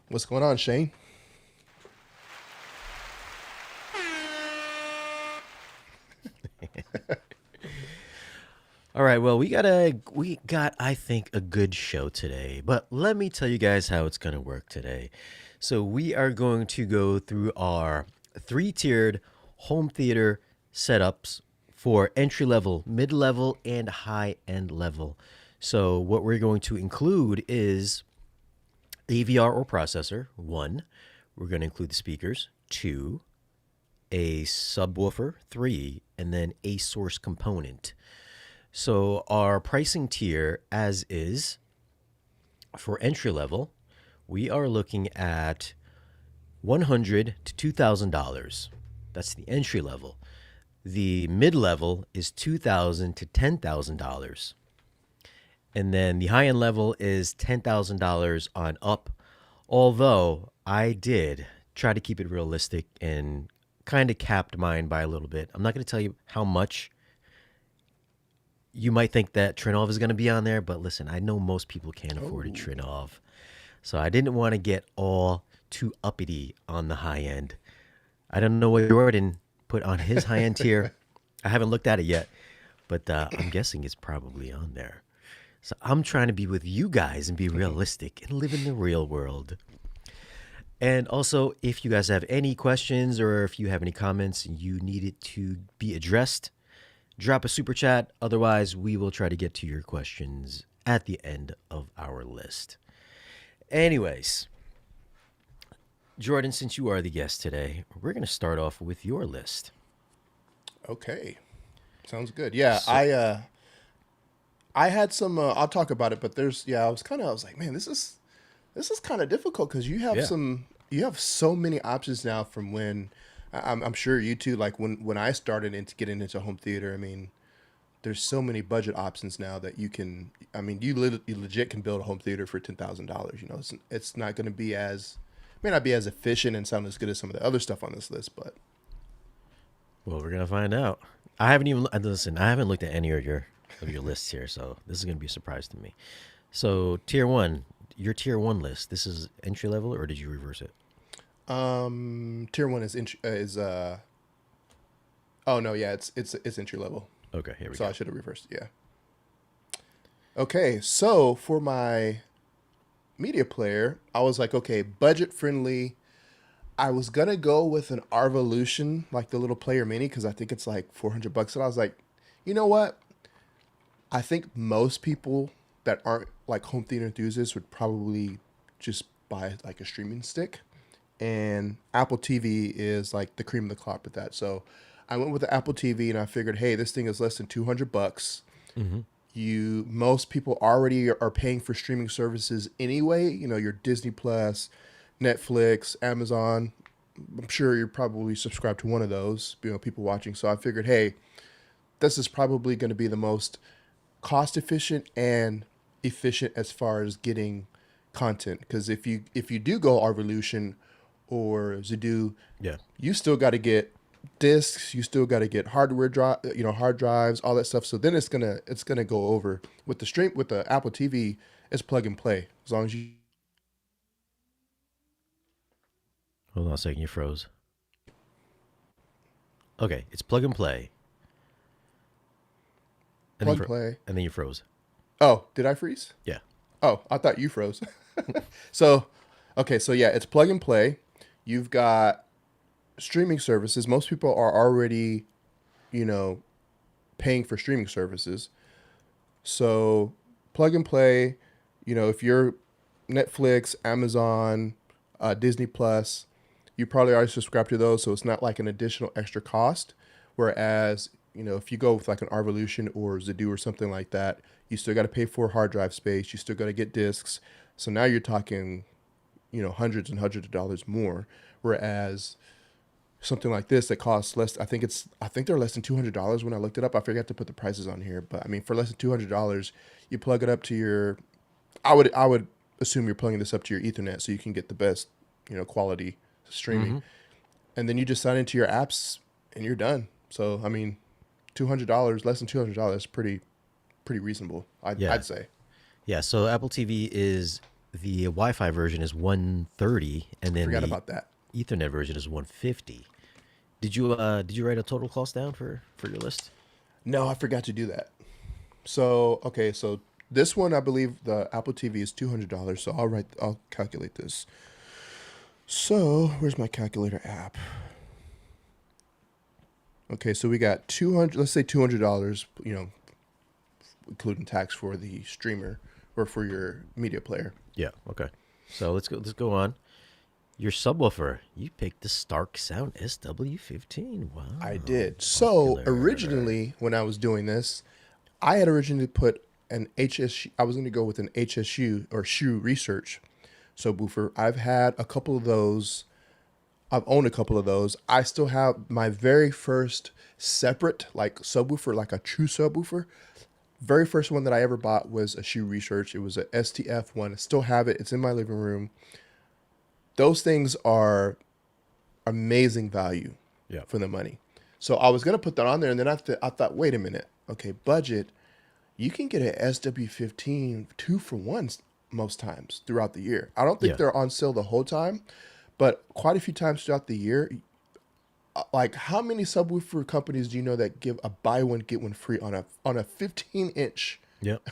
What's going on, Shane? All right, well, we got I think a good show today. But let me tell you guys how it's going to work today. So, we are going to go through our three-tiered home theater setups for entry level, mid-level, and high-end level. So, what we're going to include is AVR or processor, 1. We're going to include the speakers, 2, a subwoofer, 3, and then a source component. So our pricing tier, as is for entry level, we are looking at $100 to $2,000. That's the entry level. The mid level is $2,000 to $10,000, and then the high end level is $10,000 on up. Although I did try to keep it realistic and kind of capped mine by a little bit. I'm not going to tell you how much. You might think that Trinov is going to be on there, but listen, I know most people can't afford a Oh, Trinov. So I didn't want to get all too uppity on the high end. I don't know what Jordan put on his high end tier. I haven't looked at it yet, but I'm guessing it's probably on there. So I'm trying to be with you guys and be realistic and live in the real world. And also, if you guys have any questions or if you have any comments and you need it to be addressed, drop a super chat. Otherwise, we will try to get to your questions at the end of our list. Anyways, Jordan, since you are the guest today, we're going to start off with your list. okay. Sounds good. Yeah, So, I had some. I'll talk about it, but there's I was like, man, this is kind of difficult because yeah. you have so many options now from when I'm sure you too. Like when I started into getting into home theater, I mean, there's so many budget options now that you can. I mean, you legit can build a home theater for $10,000. You know, it's not going to be as may not be as efficient and sound as good as some of the other stuff on this list, but Well, we're going to find out. I haven't even listen. I haven't looked at any of your lists here, so this is going to be a surprise to me. So, tier 1, your tier 1 list. This is entry level or did you reverse it? tier one is oh no, yeah, it's entry level. Okay, here we So I go. should have reversed. Yeah. Okay, so for my media player, I was like, okay, budget friendly. I was gonna go with an Arvolution, like the little player mini, because I think it's like $400. And I was like, you know what? I think most people that aren't like home theater enthusiasts would probably just buy like a streaming stick. And Apple TV is like the cream of the crop with that. So I went with the Apple TV and I figured, hey, this thing is less than $200. Mm-hmm. You most people already are paying for streaming services anyway. You know, your Disney Plus, Netflix, Amazon. I'm sure you're probably subscribed to one of those. You know, people watching. So I figured, hey, this is probably going to be the most cost efficient and efficient as far as getting content. Because if you do go Arvolution or Zedu, Yeah. you still got to get discs, you still got to get hardware drive, hard drives, all that stuff. So then it's gonna go over with the Apple TV. It's plug and play as long as you. Hold on a second, you froze. Okay, it's plug and play. And then Plug and play. and then you froze. Oh, did I freeze? Yeah. Oh, I thought you froze. So, okay, so yeah, it's plug and play. You've got streaming services. Most people are already, you know, paying for streaming services. So plug and play, if you're Netflix, Amazon, Disney Plus, you probably already subscribe to those, so it's not like an additional extra cost. Whereas, if you go with like an Arvolution or Zedu or something like that, you still got to pay for hard drive space. You still got to get discs. So now you're talking, hundreds and hundreds of dollars more. Whereas something like this that costs less, I think they're less than $200 when I looked it up. I forgot to put the prices on here, but I mean, for less than $200, you plug it up to your. I would assume you're plugging this up to your Ethernet so you can get the best, quality streaming, Mm-hmm. and then you just sign into your apps and you're done. So I mean, $200, less than $200, pretty reasonable. I'd Yeah. say. Yeah. So Apple TV is the Wi-Fi version is 130, and then Forgot the about that. Ethernet version is 150. Did you write a total cost down for your list? No, I forgot to do that. So okay, so this one I believe the Apple TV is $200. So I'll calculate this. So where's my calculator app? Okay, so we got 200. Let's say $200. Including tax for the streamer or for your media player. Yeah. Okay. So let's go on. Your subwoofer. You picked the Stark Sound SW15. I Wow. did. So Popular. originally, when I was doing this, I had originally put an HSU. I was going to go with an HSU or shoe research subwoofer. I've had a couple of those. I've owned a couple of those. I still have my very first separate like subwoofer, like a true subwoofer. Very first one that I ever bought was a shoe research. It was a STF one. I still have it. It's in my living room. Those things are amazing value Yeah. for the money. So I was gonna put that on there, and then I thought, wait a minute, okay, budget. You can get a SW15 two for one most times throughout the year. I don't think Yeah. they're on sale the whole time, but quite a few times throughout the year. Like, how many subwoofer companies do you know that give a buy one get one free on a 15-inch Yep.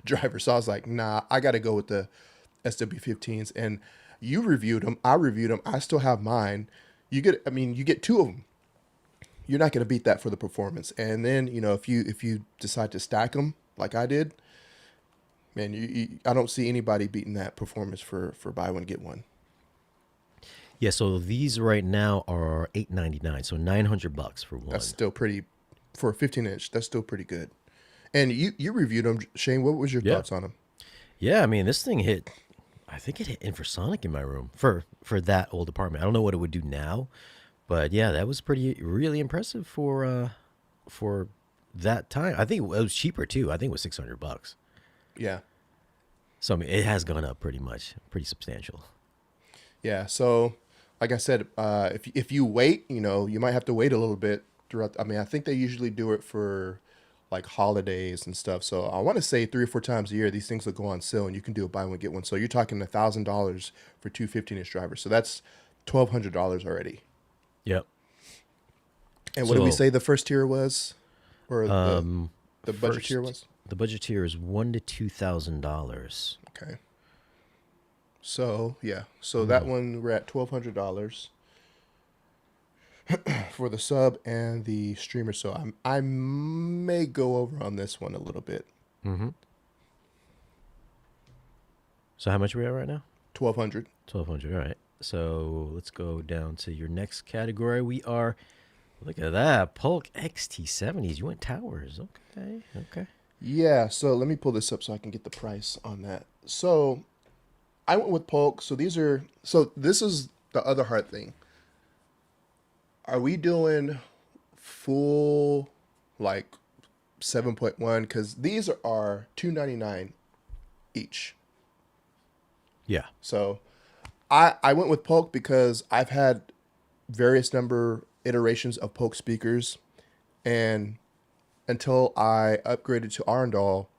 driver? So I was like, nah, I got to go with the SW15s. And you reviewed them, I reviewed them. I still have mine. You get two of them. You're not going to beat that for the performance. And then if you decide to stack them like I did, man, I don't see anybody beating that performance for buy one get one. Yeah. So these right now are $899. So $900 for That's one. still pretty for a 15-inch. That's still pretty good. And you reviewed them, Shane. What was your Yeah. thoughts on them? Yeah. I mean, this thing hit. I think it hit infrasonic in my room for that old apartment. I don't know what it would do now, but yeah, that was pretty really impressive for that time. I think it was cheaper too. I think it was $600. Yeah, So I mean, it has gone up pretty substantial. yeah. So, like I said, if you wait, you might have to wait a little bit throughout. I mean, I think they usually do it for like holidays and stuff. So I want to say 3 or 4 times a year these things will go on sale, and you can do a buy one get one. So you're talking $1,000 for two 15-inch drivers. So that's $1,200 already. Yep. And what did we So say the first tier was, or the budget tier first, was? the budget tier is $1,000 to $2,000. Okay. So yeah, so that Mm. one we're at $1,200 for the sub and the streamer. So I may go over on this one a little bit. Mm-hmm. So how much are we at right now? 1,200. 1,200. All right. So let's go down to your next category. We are look at that Polk XT70s. You went towers. Okay. Okay. Yeah. So let me pull this up so I can get the price on that. So I went with Polk. So this is the other hard thing. Are we doing full like 7.1? Because these are 299 each. Yeah. So I went with Polk because I've had various number iterations of Polk speakers, and until I upgraded to Arundel,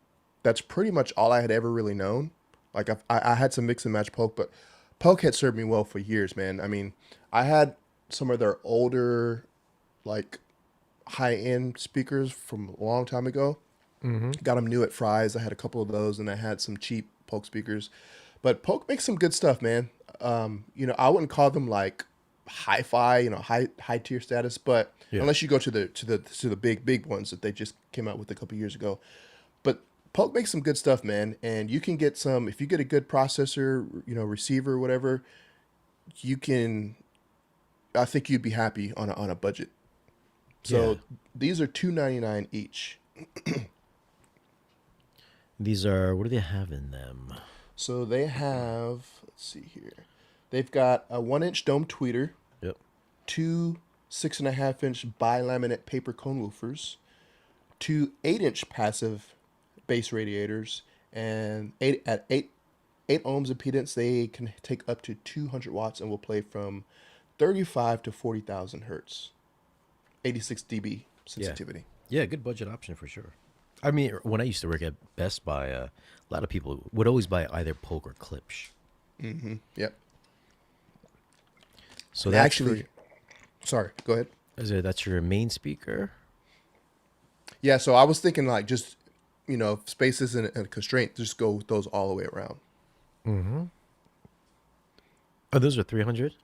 that's pretty much all I had ever really known. Like I had some mix and match Polk, but Polk had served me well for years, man. I mean, I had some of their older, like high end speakers from a long time ago. Mm-hmm. Got them new at Fry's. I had a couple of those, and I had some cheap Polk speakers. But Polk makes some good stuff, man. I wouldn't call them like hi-fi, high tier status, but Yeah. unless you go to the big ones that they just came out with a couple years ago. But Polk makes some good stuff, man, and you can get some if you get a good processor, receiver, whatever. You can, I think you'd be happy on a budget. Yeah. So these are 299 each. These are what do they have in them? So they have, let's see here. They've got a 1-inch dome tweeter, Yep. two 6.5-inch bilaminate paper cone woofers, two 8-inch passive bass radiators, and eight ohms impedance. They can take up to 200 watts and will play from 35 to 40,000 hertz, 86 dB Yeah. sensitivity. Yeah. Good budget option for sure. I mean, when I used to work at Best Buy, a lot of people would always buy either Polk or Klipsch. Yep. So And that's for actually, sorry, go ahead. that's your main speaker. Yeah, so I was thinking like just, if space isn't a constraint, just go with those all the way around. Oh, those are 300.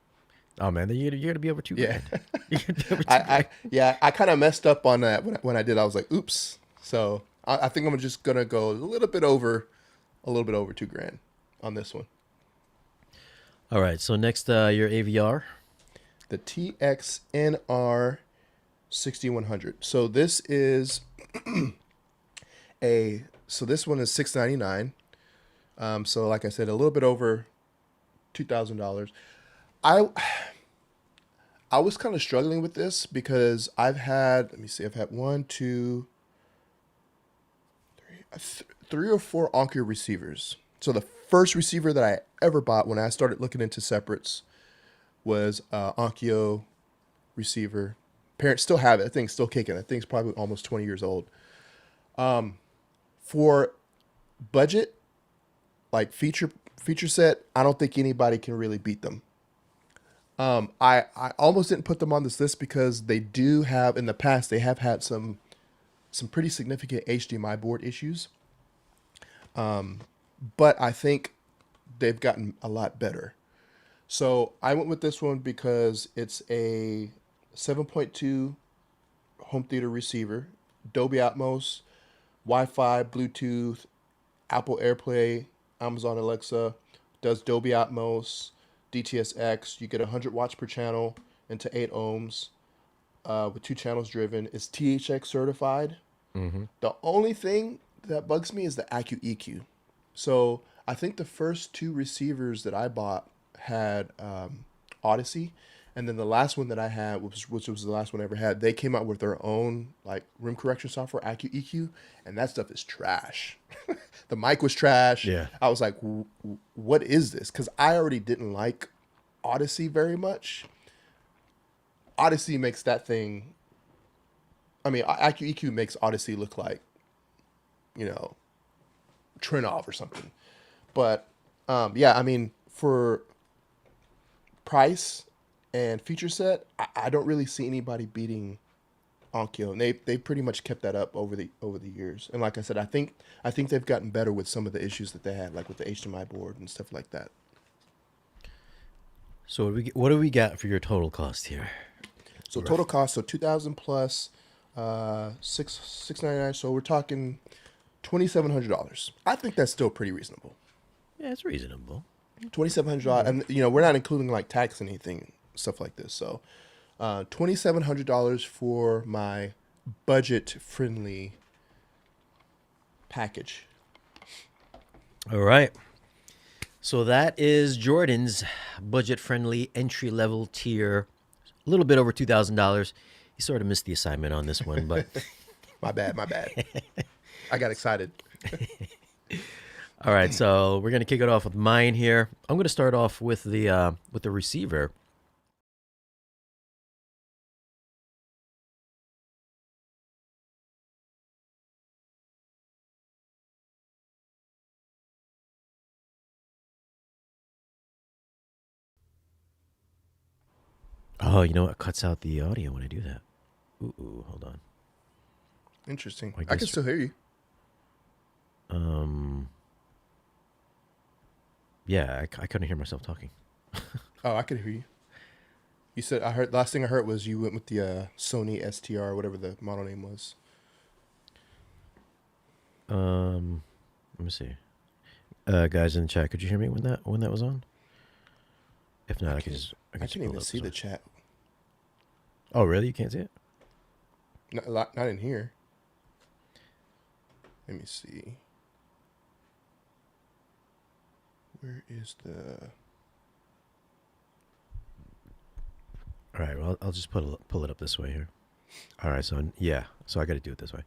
Oh man, then you're gonna be over two Yeah. grand. You're gonna be over I, two I grand. yeah, I kind of messed up on that when I did. I was like, oops. So I think I'm just gonna go a little bit over 2 grand on this one. All right. So next, your AVR. The TXNR 6100. So this is this one is 699. So like I said, a little bit over $2,000. I I was kind of struggling with this because let me see, I've had one, two, three or four Onkyo receivers. So the first receiver that I ever bought when I started looking into separates was Onkyo receiver. Parents still have it. That thing's still kicking. That thing's probably almost 20 years old. For budget, like feature set, I don't think anybody can really beat them. I almost didn't put them on this list because they do have in the past they have had some pretty significant HDMI board issues. But I think they've gotten a lot better. So I went with this one because it's a 7.2 home theater receiver, Dolby Atmos, Wi-Fi, Bluetooth, Apple AirPlay, Amazon Alexa, does Dolby Atmos, DTS:X. You get 100 watts per channel into 8 ohms with 2 channels driven. It's THX certified. The only thing that bugs me is the Acu EQ. So I think the first two receivers that I bought had Odyssey, and then the last one that I had, which was the last one I ever had, they came out with their own like room correction software, Acu EQ, and that stuff is trash. The mic was trash. Yeah. I was like, what is this? Because I already didn't like Odyssey very much. Odyssey makes that thing. I mean, Acu EQ makes Odyssey look like, you know, Trinov or something. But yeah, I mean, for price and feature set, I don't really see anybody beating Onkyo, and they pretty much kept that up over the years. And like I said, I think they've gotten better with some of the issues that they had, like with the HDMI board and stuff like that. So what do we got for your total cost here? So total cost, so 2,000 plus, 699. So we're talking $2,700. I think that's still pretty reasonable. Yeah, it's reasonable. $2,700, and we're not including like tax and anything, stuff like this. So, $2,700 for my budget-friendly package. All right. So that is Jordan's budget-friendly entry-level tier, a little bit over $2,000. He sort of missed the assignment on this one, but My bad, my bad. I got excited. all right. So we're gonna kick it off with mine here. I'm gonna start off with the receiver. Oh, you know what? It cuts out the audio when I do that. Ooh, hold on. Interesting. I I can guess- still hear you. Yeah, I couldn't hear myself talking. Oh, I could hear you. You said I heard. Last thing I heard was you went with the Sony STR, whatever the model name was. Let me see. Guys in the chat, could you hear me when that was on? If not, I can just I just can't pull even up see this the one. chat. Oh, really? You can't see it? Not in here. Let me see. Where is the? All right. Well, I'll just pull it up this way here. All right. So yeah. So I got to do it this way.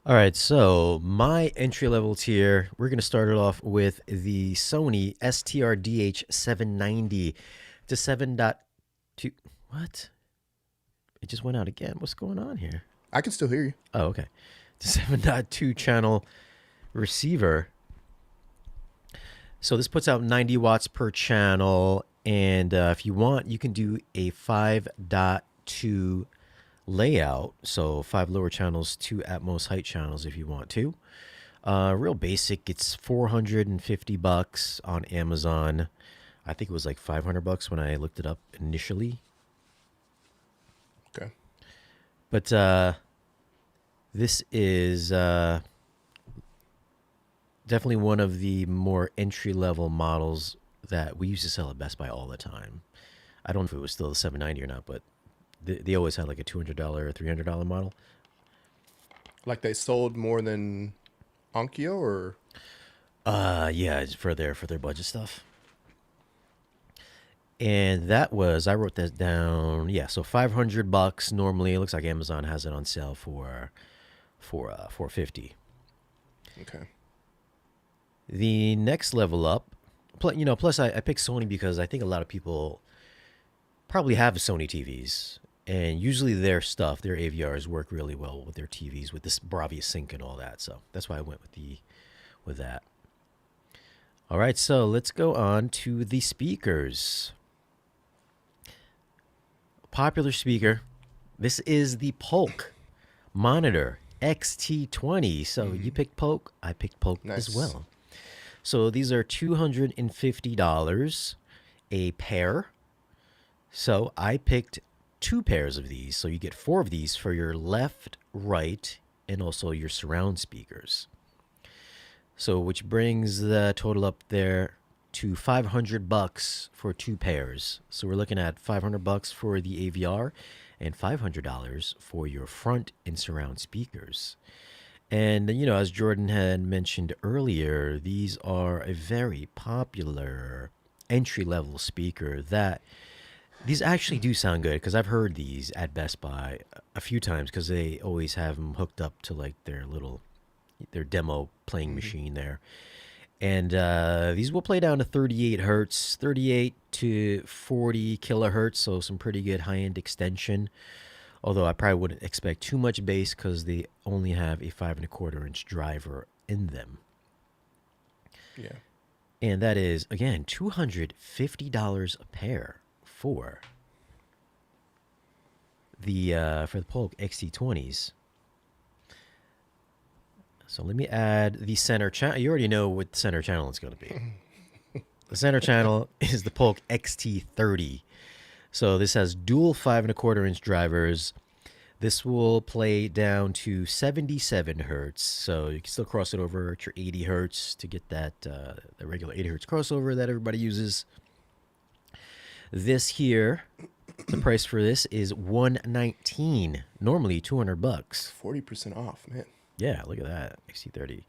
All right. So my entry level tier, we're gonna start it off with the Sony STRDH 790 to 7.2. What? It just went out again. What's going on here? I can still hear you. Oh, okay. 7.2 channel receiver. So this puts out 90 watts per channel. And if you want, you can do a 5.2 layout. So 5 lower channels, 2 Atmos height channels if you want to. Real basic. It's $450 on Amazon. I think it was like $500 when I looked it up initially. Okay. But this is definitely one of the more entry-level models that we used to sell at Best Buy all the time. I don't know if it was still the 790 or not, but they always had like a $200 or $300 model. Like they sold more than Onkyo, or? Yeah, it's for their budget stuff. And that was, I wrote that down. Yeah, so $500 normally. It looks like Amazon has it on sale for $450. Okay. The next level up, plus I picked Sony because I think a lot of people probably have Sony TVs, and usually their stuff, their AVRs work really well with their TVs with this Bravia Sync and all that. So that's why I went with that. All right, so let's go on to the speakers. Popular speaker. This is the Polk Monitor XT20. So you picked Polk, I picked Polk as well. So these are $250 a pair. So I picked 2 pairs of these. So you get 4 of these for your left, right, and also your surround speakers. So which brings the total up there to $500 for 2 pairs. So we're looking at $500 for the AVR and $500 for your front and surround speakers. And, as Jordan had mentioned earlier, these are a very popular entry-level speaker that these actually do sound good, because I've heard these at Best Buy a few times, because they always have them hooked up to like their demo playing machine there. And these will play down to 38 hertz, 38 to 40 kilohertz, so some pretty good high-end extension. Although I probably wouldn't expect too much bass because they only have a 5.25-inch driver in them. Yeah. And that is, again, $250 a pair for the Polk XT20s. So let me add the center channel. You already know what the center channel is going to be. The center channel is the Polk XT30. So this has dual 5.25-inch drivers. This will play down to 77 hertz. So you can still cross it over at your 80 hertz to get that the regular 80 hertz crossover that everybody uses. This here, the price for this is $119. Normally $200. 40% off, man. Yeah, look at that, XT30.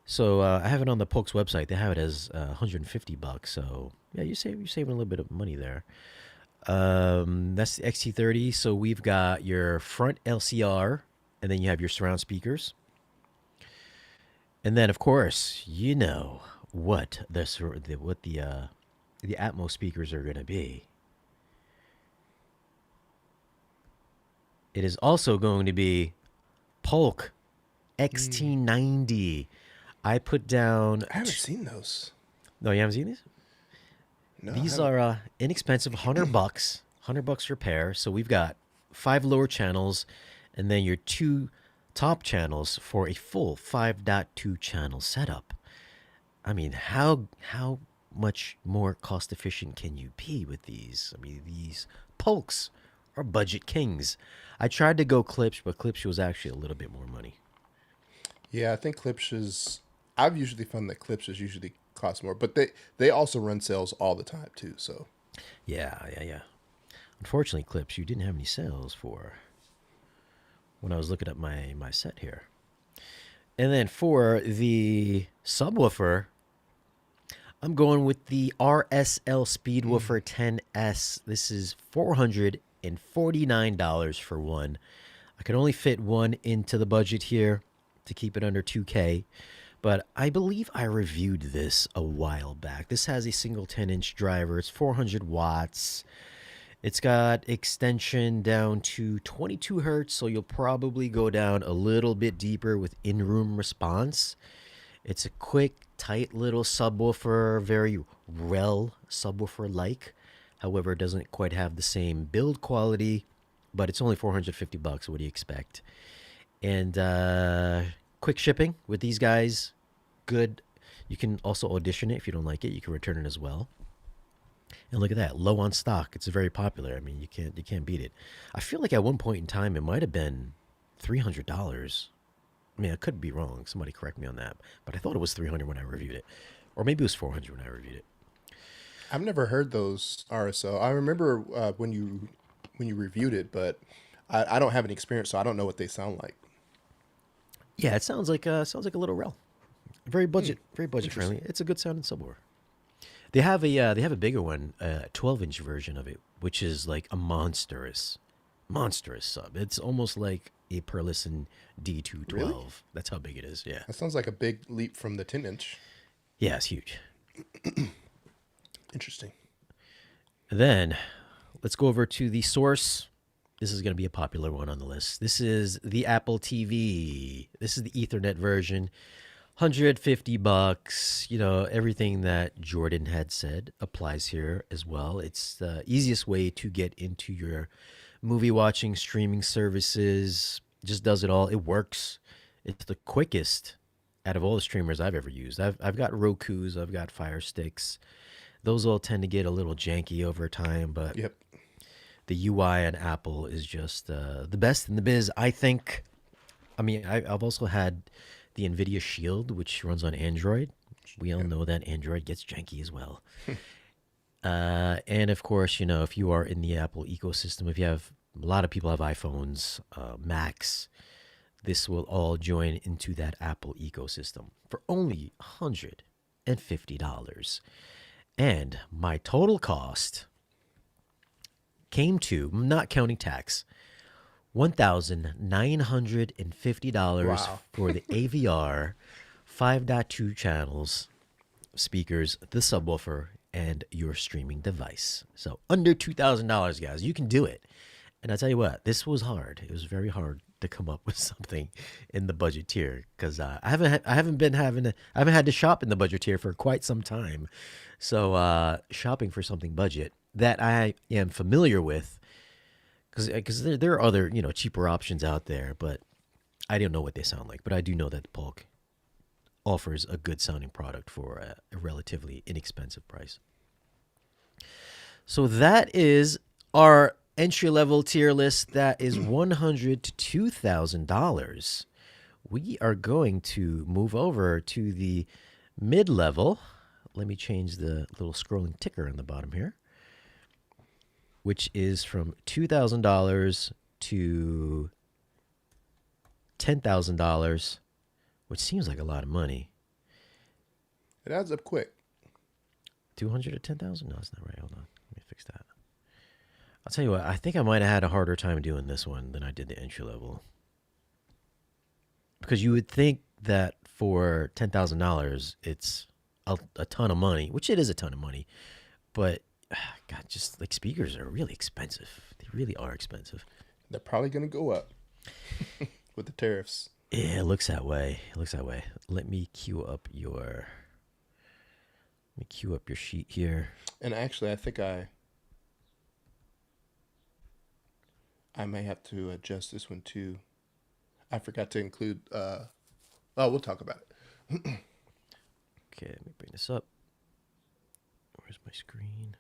So I have it on the Polk's website. They have it as $150. So yeah, you're saving a little bit of money there. That's the XT30. So we've got your front LCR, and then you have your surround speakers. And then, of course, you know what the Atmos speakers are going to be. It is also going to be Polk XT90. I put down. I haven't seen those. No, you haven't seen these? No, These are inexpensive, $100, $100 per pair. So we've got 5 lower channels, and then your 2 top channels for a full 5.2 channel setup. I mean, how much more cost efficient can you be with these? I mean, these Polks are budget kings. I tried to go Klipsch, but Klipsch was actually a little bit more money. Yeah, I think Klipsch is. I've usually found that Klipsch is usually cost more, but they also run sales all the time too. So. Yeah. Unfortunately, Klipsch, you didn't have any sales for when I was looking at my set here. And then for the subwoofer, I'm going with the RSL Speedwoofer 10S. This is $449 for one. I can only fit one into the budget here to keep it under $2K. But I believe I reviewed this a while back. This has a single 10-inch driver. It's 400 watts. It's got extension down to 22 hertz, so you'll probably go down a little bit deeper with in-room response. It's a quick, tight little subwoofer, very REL subwoofer like. However, it doesn't quite have the same build quality, but it's only 450 bucks. What do you expect? And quick shipping with these guys. Good. You can also audition it if you don't like it. You can return it as well. And look at that, low on stock. It's very popular. I mean, you can't beat it. I feel like at one point in time it might have been $300. I mean, I could be wrong. Somebody correct me on that. But I thought it was 300 when I reviewed it, or maybe it was 400 when I reviewed it. I've never heard those RSO. I remember when you reviewed it, but I don't have any experience, so I don't know what they sound like. Yeah, it sounds like a little rel. Very budget Interesting. friendly. It's a good sounding subwoofer. They have a bigger one, 12-inch version of it, which is like a monstrous sub. It's almost like a Perlison Really? D212. That's how big it is. Yeah, That sounds like a big leap from the 10-inch. yeah, it's huge. Interesting. Then let's go over to the source. This is going to be a popular one on the list. This is the Apple TV. This is the Ethernet version. 150 bucks. You know, everything that Jordan had said applies here as well. It's the easiest way to get into your movie watching streaming services. Just does it all. It works. It's the quickest out of all the streamers I've ever used. I've got Roku's, I've got Fire Sticks. Those all tend to get a little janky over time, but Yep. the UI on Apple is just the best in the biz, I think. I mean, I've also had the NVIDIA Shield, which runs on Android. We all Yep. know that Android gets janky as well. And of course, you know, if you are in the Apple ecosystem, if you have a lot of people have iPhones, Macs, this will all join into that Apple ecosystem for only $150. And my total cost came to, not counting tax, $1,950 Wow. for the AVR 5.2 channels, speakers, the subwoofer, and your streaming device. So under $2,000, guys. You can do it. And I tell you what, this was hard. It was very hard to come up with something in the budget tier because I haven't had to shop in the budget tier for quite some time. So shopping for something budget that I am familiar with, because there are other cheaper options out there, but I don't know what they sound like. But I do know that Polk offers a good sounding product for a relatively inexpensive price. So that is our entry level tier list. That is $100 to $2,000. We are going to move over to the mid level. Let me change the little scrolling ticker on the bottom here, which is from $2,000 to $10,000, which seems like a lot of money. It adds up quick. 200 to 10,000? No, that's not right. Hold on. Let me fix that. I'll tell you what, I think I might have had a harder time doing this one than I did the entry level. Because you would think that for $10,000, it's a ton of money, which it is a ton of money. But, God, just like speakers are really expensive. They really are expensive. They're probably going to go up with the tariffs. Yeah, it looks that way. It looks that way. Let me queue up your sheet here. And actually, I think I may have to adjust this one too. I forgot to include. We'll talk about it. Okay, let me bring this up. Where's my screen?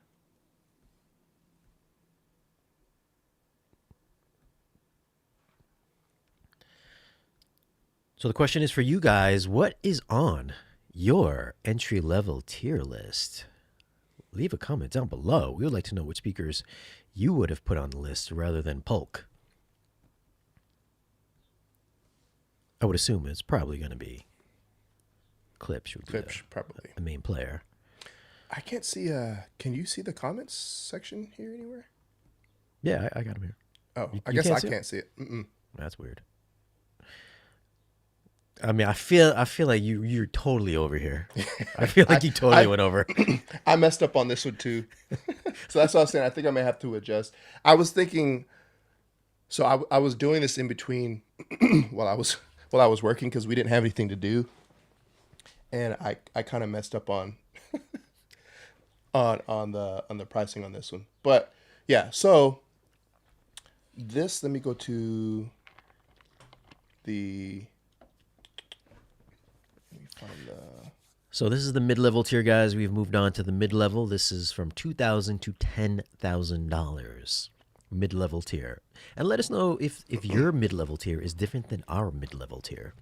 So the question is for you guys, what is on your entry level tier list? Leave a comment down below. We would like to know what speakers you would have put on the list rather than Polk. I would assume it's probably going to be Klipsch would be Clips, probably. the main player. I can't see. Can you see the comments section here anywhere? Yeah, I got him here. Oh, You I guess can't I see it? can't see it. Mm-mm. That's weird. I mean, I feel like you're totally over here. I feel I like you totally I went over. I messed up on this one too. So that's what I was saying. I think I may have to adjust. I was thinking. So I was doing this in between while I was working because we didn't have anything to do, and I kind of messed up on the pricing on this one. But yeah, so this, let me go to the, let me find the, So this is the mid-level tier, guys. We've moved on to the mid-level. This is from $2,000 to $10,000. Mid-level tier. And let us know if your mid-level tier is different than our mid-level tier.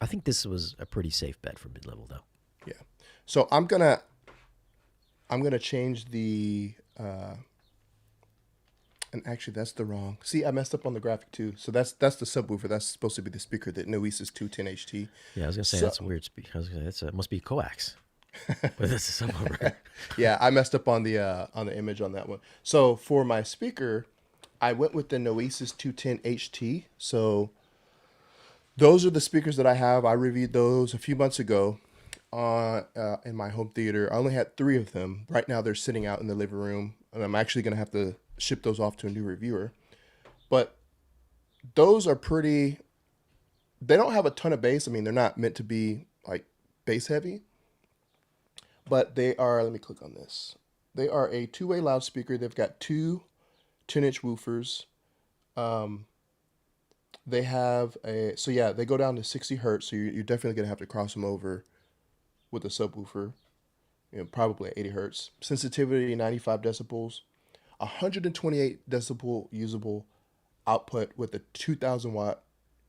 I think this was a pretty safe bet for mid-level, though. yeah. So I'm gonna change the and actually that's the wrong. See, I messed up on the graphic too. So that's the subwoofer. That's supposed to be the speaker, that Noesis 210 HT. Yeah, I was gonna say So that's a weird speak. I was gonna say it must be coax, but that's a subwoofer. yeah, I messed up on the image on that one. So for my speaker, I went with the Noesis 210 HT. So those are the speakers that I have. I reviewed those a few months ago in my home theater. I only had three of them. Right now they're sitting out in the living room, and I'm actually gonna have to ship those off to a new reviewer. But those are pretty. They don't have a ton of bass. I mean, they're not meant to be like bass heavy, but they are. Let me click on this. They are a two-way loudspeaker. They've got two 10-inch woofers. Um, they have a, so yeah, they go down to 60 hertz. So you're definitely gonna have to cross them over with a subwoofer. Probably 80 hertz. Sensitivity 95 decibels. 128 decibel usable output with a 2,000 watt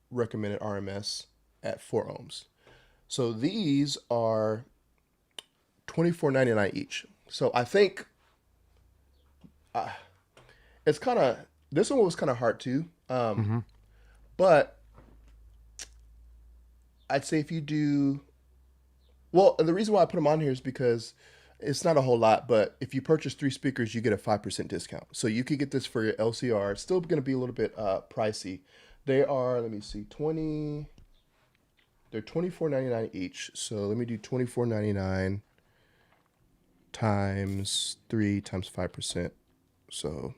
recommended RMS at 4 ohms. So these are 24.99 each. So I think it's kind of, this one was kind of hard too. Mm-hmm. But I'd say if you do, well, and the reason why I put them on here is because it's not a whole lot, but if you purchase three speakers, you get a 5% discount. So you could get this for your LCR. It's still going to be a little bit pricey. They are, let me see, they're 24.99 each. So let me do 24.99 times 3 times 5%. So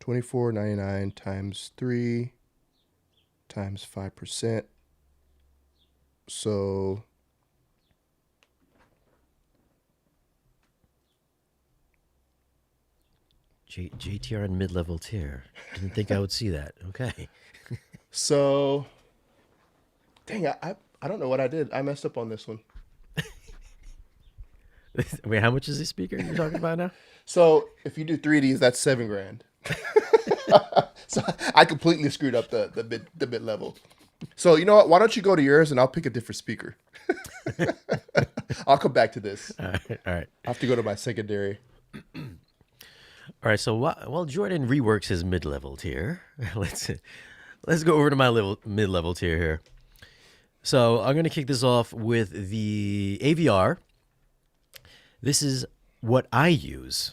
24.99 times 3 times 5%. So JTR and mid-level tier. Didn't think I would see that. Okay. so dang, I don't know what I did. I messed up on this one. Wait, how much is this speaker you're talking about now? So if you do 3Ds, that's 7 grand. So I completely screwed up the mid level. So you know what? Why don't you go to yours and I'll pick a different speaker. I'll come back to this. All right. All right. I have to go to my secondary. All right. So while Jordan reworks his mid-level tier, let's go over to my mid-level tier here. So I'm gonna kick this off with the AVR. This is what I use.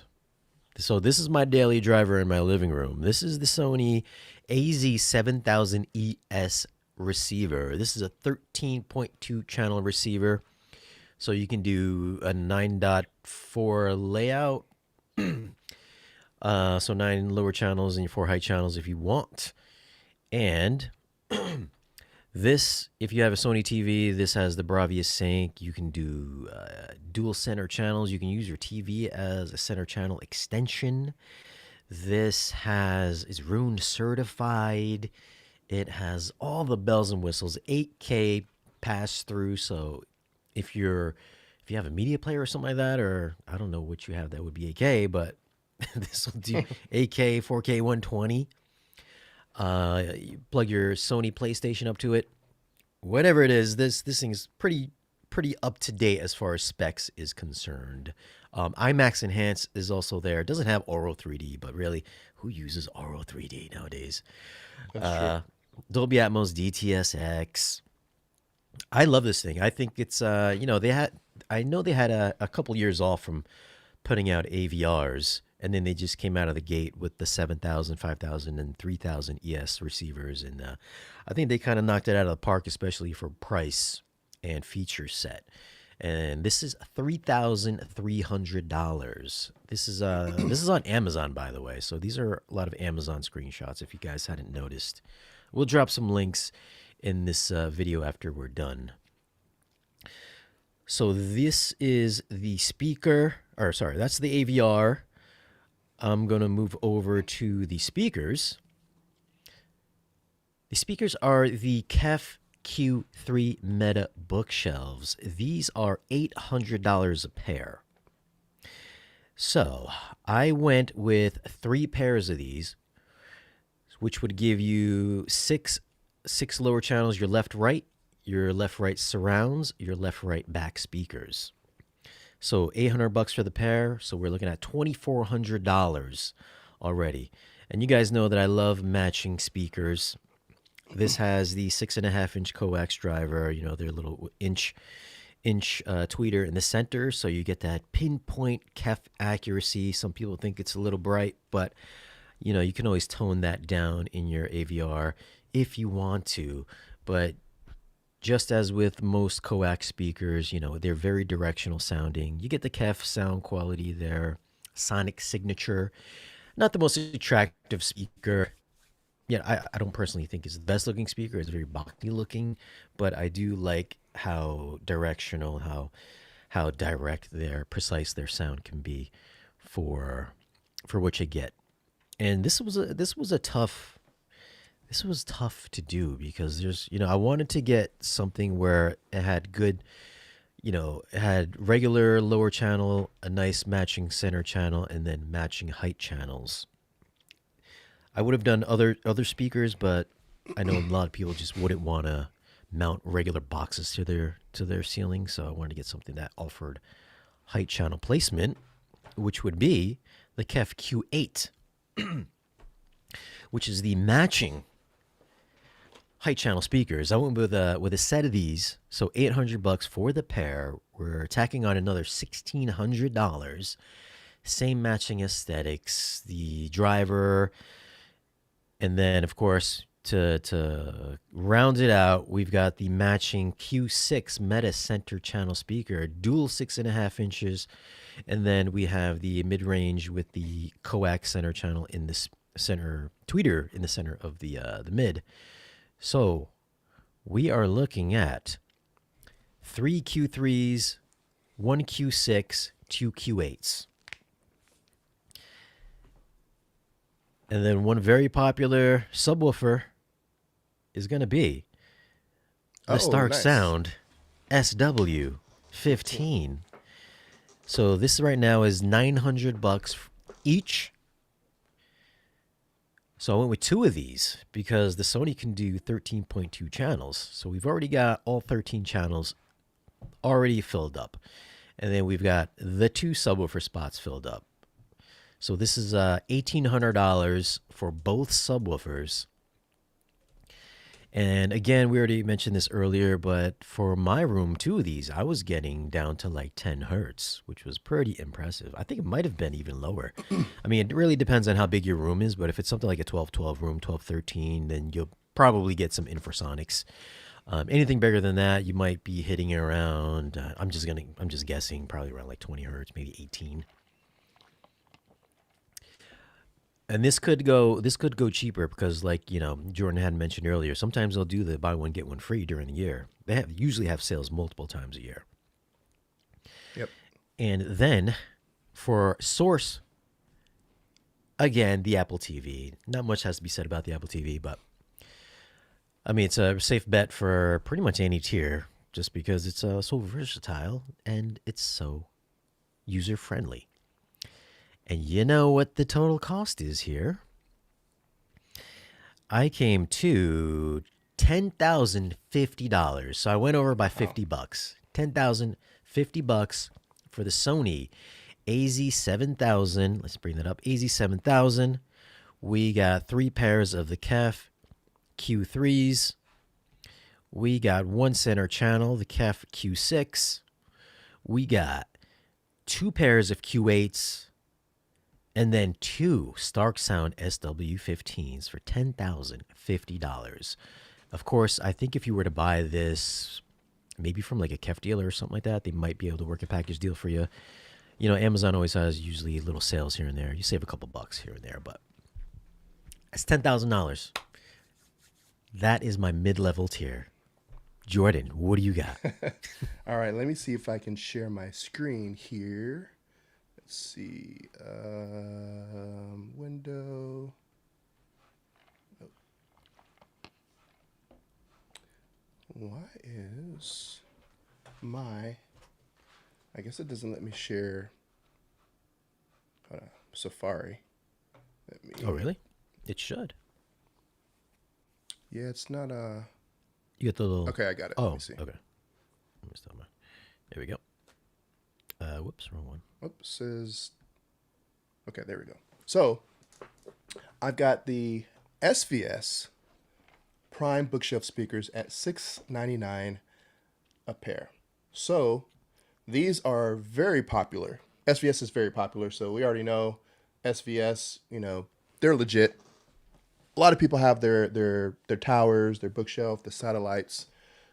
So this is my daily driver in my living room. This is the Sony AZ7000ES receiver. This is a 13.2 channel receiver. So you can do a 9.4 layout. So 9 lower channels and your 4 high channels if you want. And this, if you have a Sony TV, this has the Bravia Sync. You can do dual center channels. You can use your TV as a center channel extension. This is Rune certified. It has all the bells and whistles. 8K pass through. So if you have a media player or something like that, or I don't know what you have that would be 8K, but this will do 8K, 4K, 120. You plug your Sony PlayStation up to it. Whatever it is, this thing's pretty up to date as far as specs is concerned. IMAX Enhance is also there. It doesn't have Auro 3D, but really, who uses Auro 3D nowadays? That's true. Dolby Atmos DTSX. I love this thing. I think it's I know they had a couple years off from putting out AVRs And then they just came out of the gate with the 7,000, 5,000, and 3,000 ES receivers. And I think they kind of knocked it out of the park, especially for price and feature set. And this is $3,300. This is on Amazon, by the way. So these are a lot of Amazon screenshots. If you guys hadn't noticed, we'll drop some links in this video after we're done. So this is the speaker, or sorry, that's the AVR. I'm going to move over to the speakers. The speakers are the KEF Q3 Meta bookshelves. These are $800 a pair. So I went with 3 pairs of these, which would give you six lower channels, your left-right surrounds, your left-right back speakers. So $800 for the pair. So we're looking at $2,400 already. And you guys know that I love matching speakers. This has the 6.5-inch coax driver, you know, their little inch tweeter in the center. So you get that pinpoint KEF accuracy. Some people think it's a little bright, but you know, you can always tone that down in your AVR if you want to. But just as with most coax speakers, you know, they're very directional sounding. You get the KEF sound quality there, sonic signature. Not the most attractive speaker. Yeah, I don't personally think it's the best looking speaker. It's very boxy looking, but I do like how directional, how direct precise their sound can be for what you get. And this was tough to do because there's, you know, I wanted to get something where it had good, you know, it had regular lower channel, a nice matching center channel, and then matching height channels. I would have done other speakers, but I know a lot of people just wouldn't want to mount regular boxes to their ceiling, so I wanted to get something that offered height channel placement, which would be the KEF Q8, which is the matching height channel speakers. I went with a set of these, so $800 for the pair. We're tacking on another $1,600. Same matching aesthetics, the driver, and then of course to round it out, we've got the matching Q6 Meta center channel speaker, dual 6.5 inches, and then we have the mid-range with the coax center channel in the center, tweeter in the center of the mid. So we are looking at 3 Q3s, 1 Q6, 2 Q8s. And then one very popular subwoofer is going to be the Stark nice. Sound SW15. So this right now is $900 each. So I went with 2 of these because the Sony can do 13.2 channels. So we've already got all 13 channels already filled up. And then we've got the 2 subwoofer spots filled up. So this is $1,800 for both subwoofers. And again, we already mentioned this earlier, but for my room, 2 of these, I was getting down to like 10 hertz, which was pretty impressive. I think it might have been even lower. I mean, it really depends on how big your room is, but if it's something like a 12-12 room, 12-13, then you'll probably get some infrasonics. Anything bigger than that, you might be hitting around, I'm just guessing, probably around like 20 hertz, maybe 18. And this could go cheaper because, like, you know, Jordan had mentioned earlier, sometimes they'll do the buy one get one free during the year. They usually have sales multiple times a year. Yep. And then for source, again, the Apple TV. Not much has to be said about the Apple TV, but I mean, it's a safe bet for pretty much any tier just because it's so versatile and it's so user friendly. And you know what the total cost is here? I came to $10,050. So I went over by $50. $10,050 for the Sony AZ7000. Let's bring that up. AZ7000. We got 3 pairs of the KEF Q3s. We got 1 center channel, the KEF Q6. We got 2 pairs of Q8s. And then two Stark Sound SW15s for $10,050. Of course, I think if you were to buy this maybe from like a Kef dealer or something like that, they might be able to work a package deal for you. You know, Amazon always has usually little sales here and there. You save a couple bucks here and there, but it's $10,000. That is my mid-level tier. Jordan, what do you got? All right, let me see if I can share my screen here. Let's see. Window. Why is my... I guess it doesn't let me share Safari. Let me... Oh, really? It should. Yeah, it's not You get the little. Okay, I got it. Oh, Let me see. okay. Let me stop my. There we go. Whoops, wrong one. Oops, says... Okay, there we go. So, I've got the SVS Prime bookshelf speakers at $6.99 a pair. So, these are very popular. SVS is very popular, so we already know SVS, you know, they're legit. A lot of people have their towers, their bookshelf, the satellites.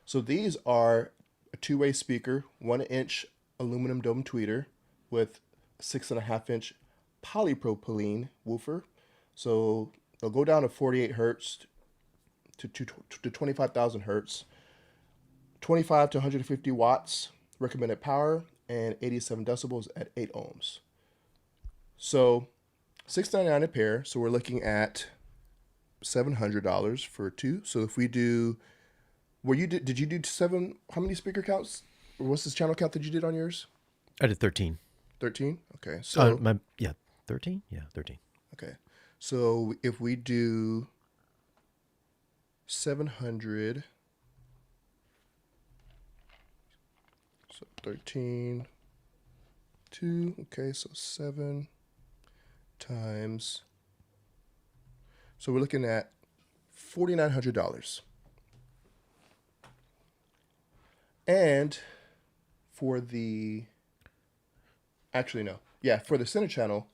So these are a two-way speaker, 1-inch aluminum dome tweeter with a 6.5-inch polypropylene woofer. So they'll go down to 48 hertz to 25,000 hertz, 25 to 150 watts recommended power, and 87 decibels at 8 ohms. So $6.99 a pair. So we're looking at $700 for two. So if we do, did you do seven? How many speaker counts? Or what's this channel count that you did on yours? I did 13. 13. Okay. So 13. Yeah, 13. okay. So if we do 700, so 13, 2. Okay, so 7 times. So we're looking at $4,900. And for the, actually no, yeah, for the center channel,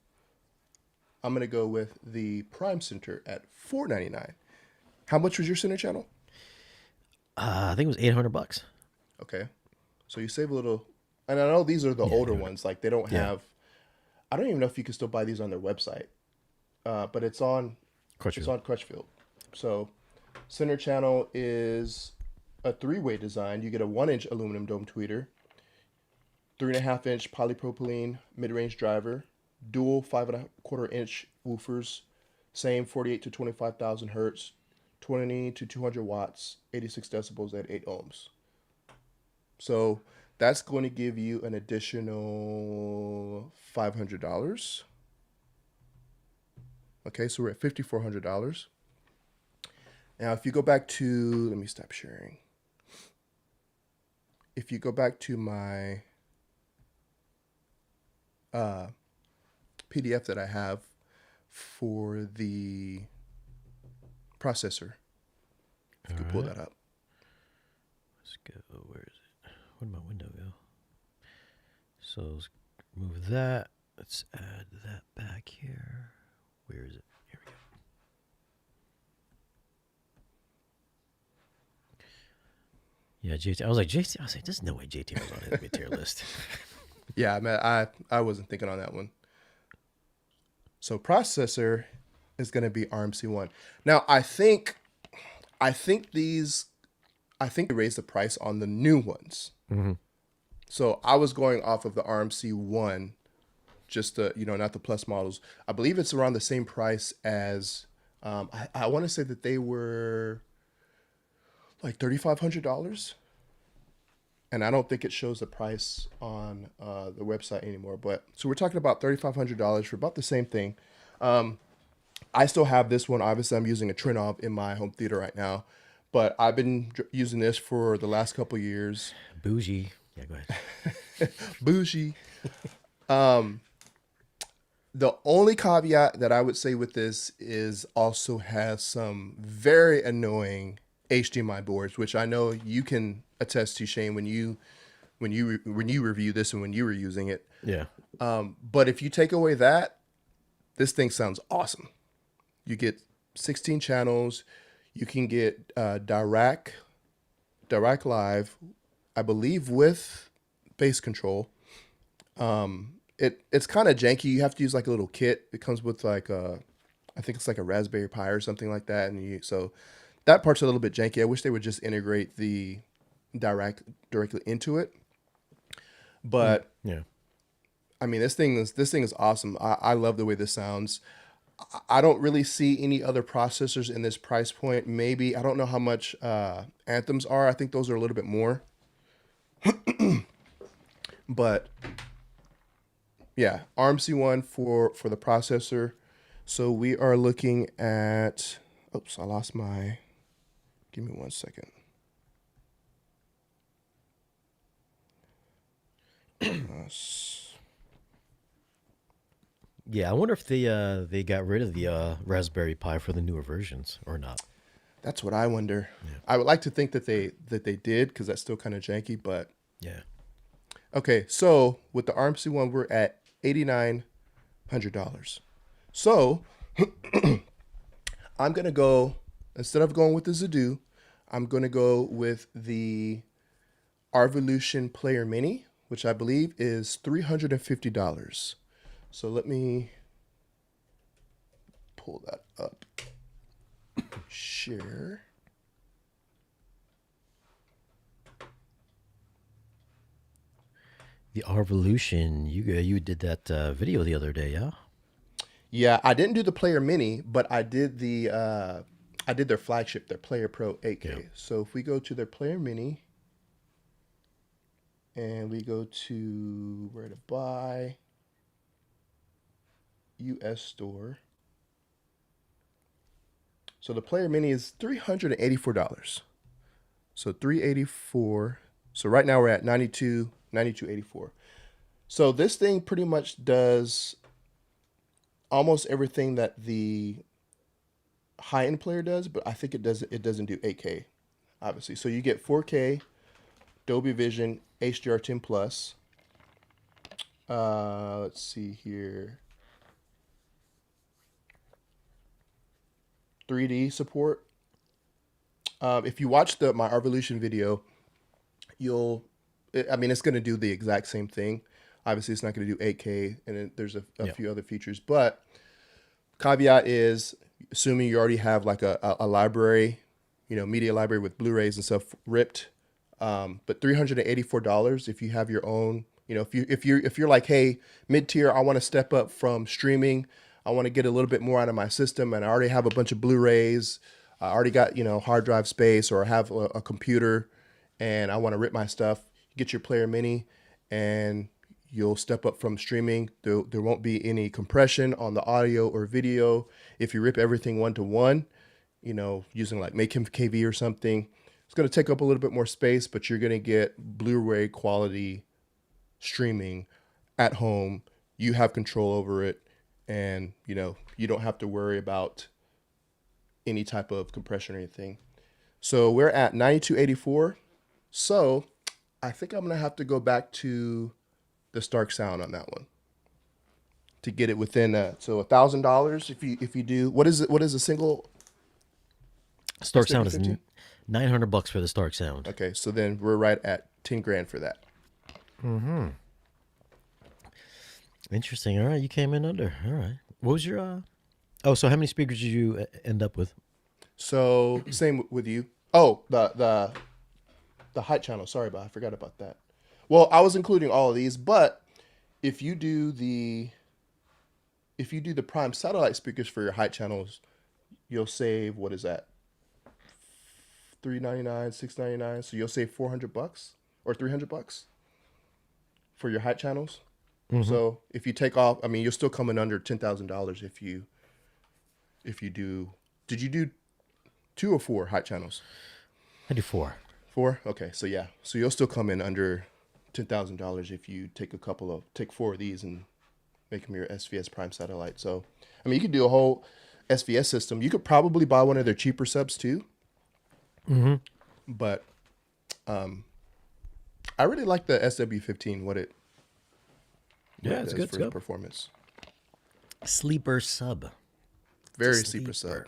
I'm gonna go with the Prime Center at $4.99. How much was your center channel? I think it was $800. Okay, so you save a little, and I know these are the older ones. Like they don't have. I don't even know if you can still buy these on their website, but it's on Crutchfield. So center channel is a 3-way design. You get a 1-inch aluminum dome tweeter, 3.5-inch polypropylene mid-range driver, dual 5.25-inch woofers, same 48 to 25,000 hertz, 20 to 200 watts, 86 decibels at 8 ohms. So that's going to give you an additional $500. Okay, so we're at $5,400. Now, if you go back to, let me stop sharing. If you go back to my PDF that I have for the processor, if you can pull that up. Let's go. Where is it? Where'd my window go? So let's move that. Let's add that back here. Where is it? Here we go. Yeah, JT. I was like, there's no way JT was on his mid-tier list. Yeah, man, I wasn't thinking on that one. So processor is going to be RMC1. Now, I think they raised the price on the new ones. Mm-hmm. So I was going off of the RMC1, just the, not the plus models. I believe it's around the same price as, I want to say that they were like $3,500. And I don't think it shows the price on the website anymore. But so we're talking about $3,500 for about the same thing. I still have this one. Obviously, I'm using a Trinov in my home theater right now. But I've been using this for the last couple of years. Bougie. Yeah, go ahead. Bougie. The only caveat that I would say with this is also has some very annoying HDMI boards, which I know you can attest to, Shane, when you review this and when you were using it. Yeah. But if you take away that, this thing sounds awesome. You get 16 channels. You can get direct live, I believe, with bass control. It's kind of janky. You have to use like a little kit. It comes with like I think it's like a Raspberry Pi or something like that, and so that part's a little bit janky. I wish they would just integrate the directly into it. But Yeah. I mean, this thing is awesome. I love the way this sounds. I don't really see any other processors in this price point. Maybe I don't know how much Anthems are. I think those are a little bit more. But yeah, ARM-C1 for the processor. So we are looking at. Oops, I lost my. Give me 1 second. Yeah, I wonder if they got rid of the Raspberry Pi for the newer versions or not. That's what I wonder. Yeah. I would like to think that they did, because that's still kind of janky. But Yeah. okay, so with the ARM-C1, we're at $8,900. So I'm gonna go, instead of going with the Zadoo, I'm gonna go with the Arvolution Player Mini, which I believe is $350. So let me pull that up. Share. The Arvolution, you did that video the other day, yeah? Yeah, I didn't do the Player Mini, but I did I did their flagship, their Player Pro 8K. Yeah. So if we go to their Player Mini and we go to where to buy, US store. So the Player Mini is $384. So 384. So right now we're at 9284. So this thing pretty much does almost everything that the high-end player does, but I think it doesn't do 8K, obviously. So you get 4K, Dolby Vision, HDR10 plus. Let's see here. 3D support. If you watch my Arvolution video, I mean, it's going to do the exact same thing. Obviously, it's not going to do 8K, and there's a Yeah. few other features. But caveat is, assuming you already have like a library, media library with Blu-rays and stuff ripped. But $384 if you have your own. If you're like, hey, mid-tier, I want to step up from streaming. I want to get a little bit more out of my system, and I already have a bunch of Blu-rays. I already got hard drive space, or I have a computer, and I want to rip my stuff. You get your Player Mini, and you'll step up from streaming. There won't be any compression on the audio or video. If you rip everything one to one, using like MakeHim or something, it's going to take up a little bit more space, but you're going to get Blu-ray quality streaming at home. You have control over it, and you don't have to worry about any type of compression or anything. So we're at 9284. So I think I'm going to have to go back to the Stark Sound on that one to get it within so $1,000 if you do. What is a single Stark Sound is SW15? $900 for the Stark Sound. Okay, so then we're right at 10 grand for that. Interesting. All right, you came in under. All right. What was your Oh, so how many speakers did you end up with? So same with you. Oh, the height channel. Sorry, but I forgot about that. Well, I was including all of these, but if you do the prime satellite speakers for your height channels, you'll save, what is that? $399, $699. So you'll save $400 or $300 for your height channels. So if you take off, I mean, you're still coming under $10,000 if you do. Did you do 2 or 4 height channels? I do 4. 4? Okay, so yeah, so you'll still come in under $10,000 if you take 4 of these and make them your SVS Prime satellite. So, I mean, you could do a whole SVS system. You could probably buy one of their cheaper subs too. But I really like the SW15. What Yeah, it it's does good. for It's the good. performance. Sleeper sub. Very sleeper sub.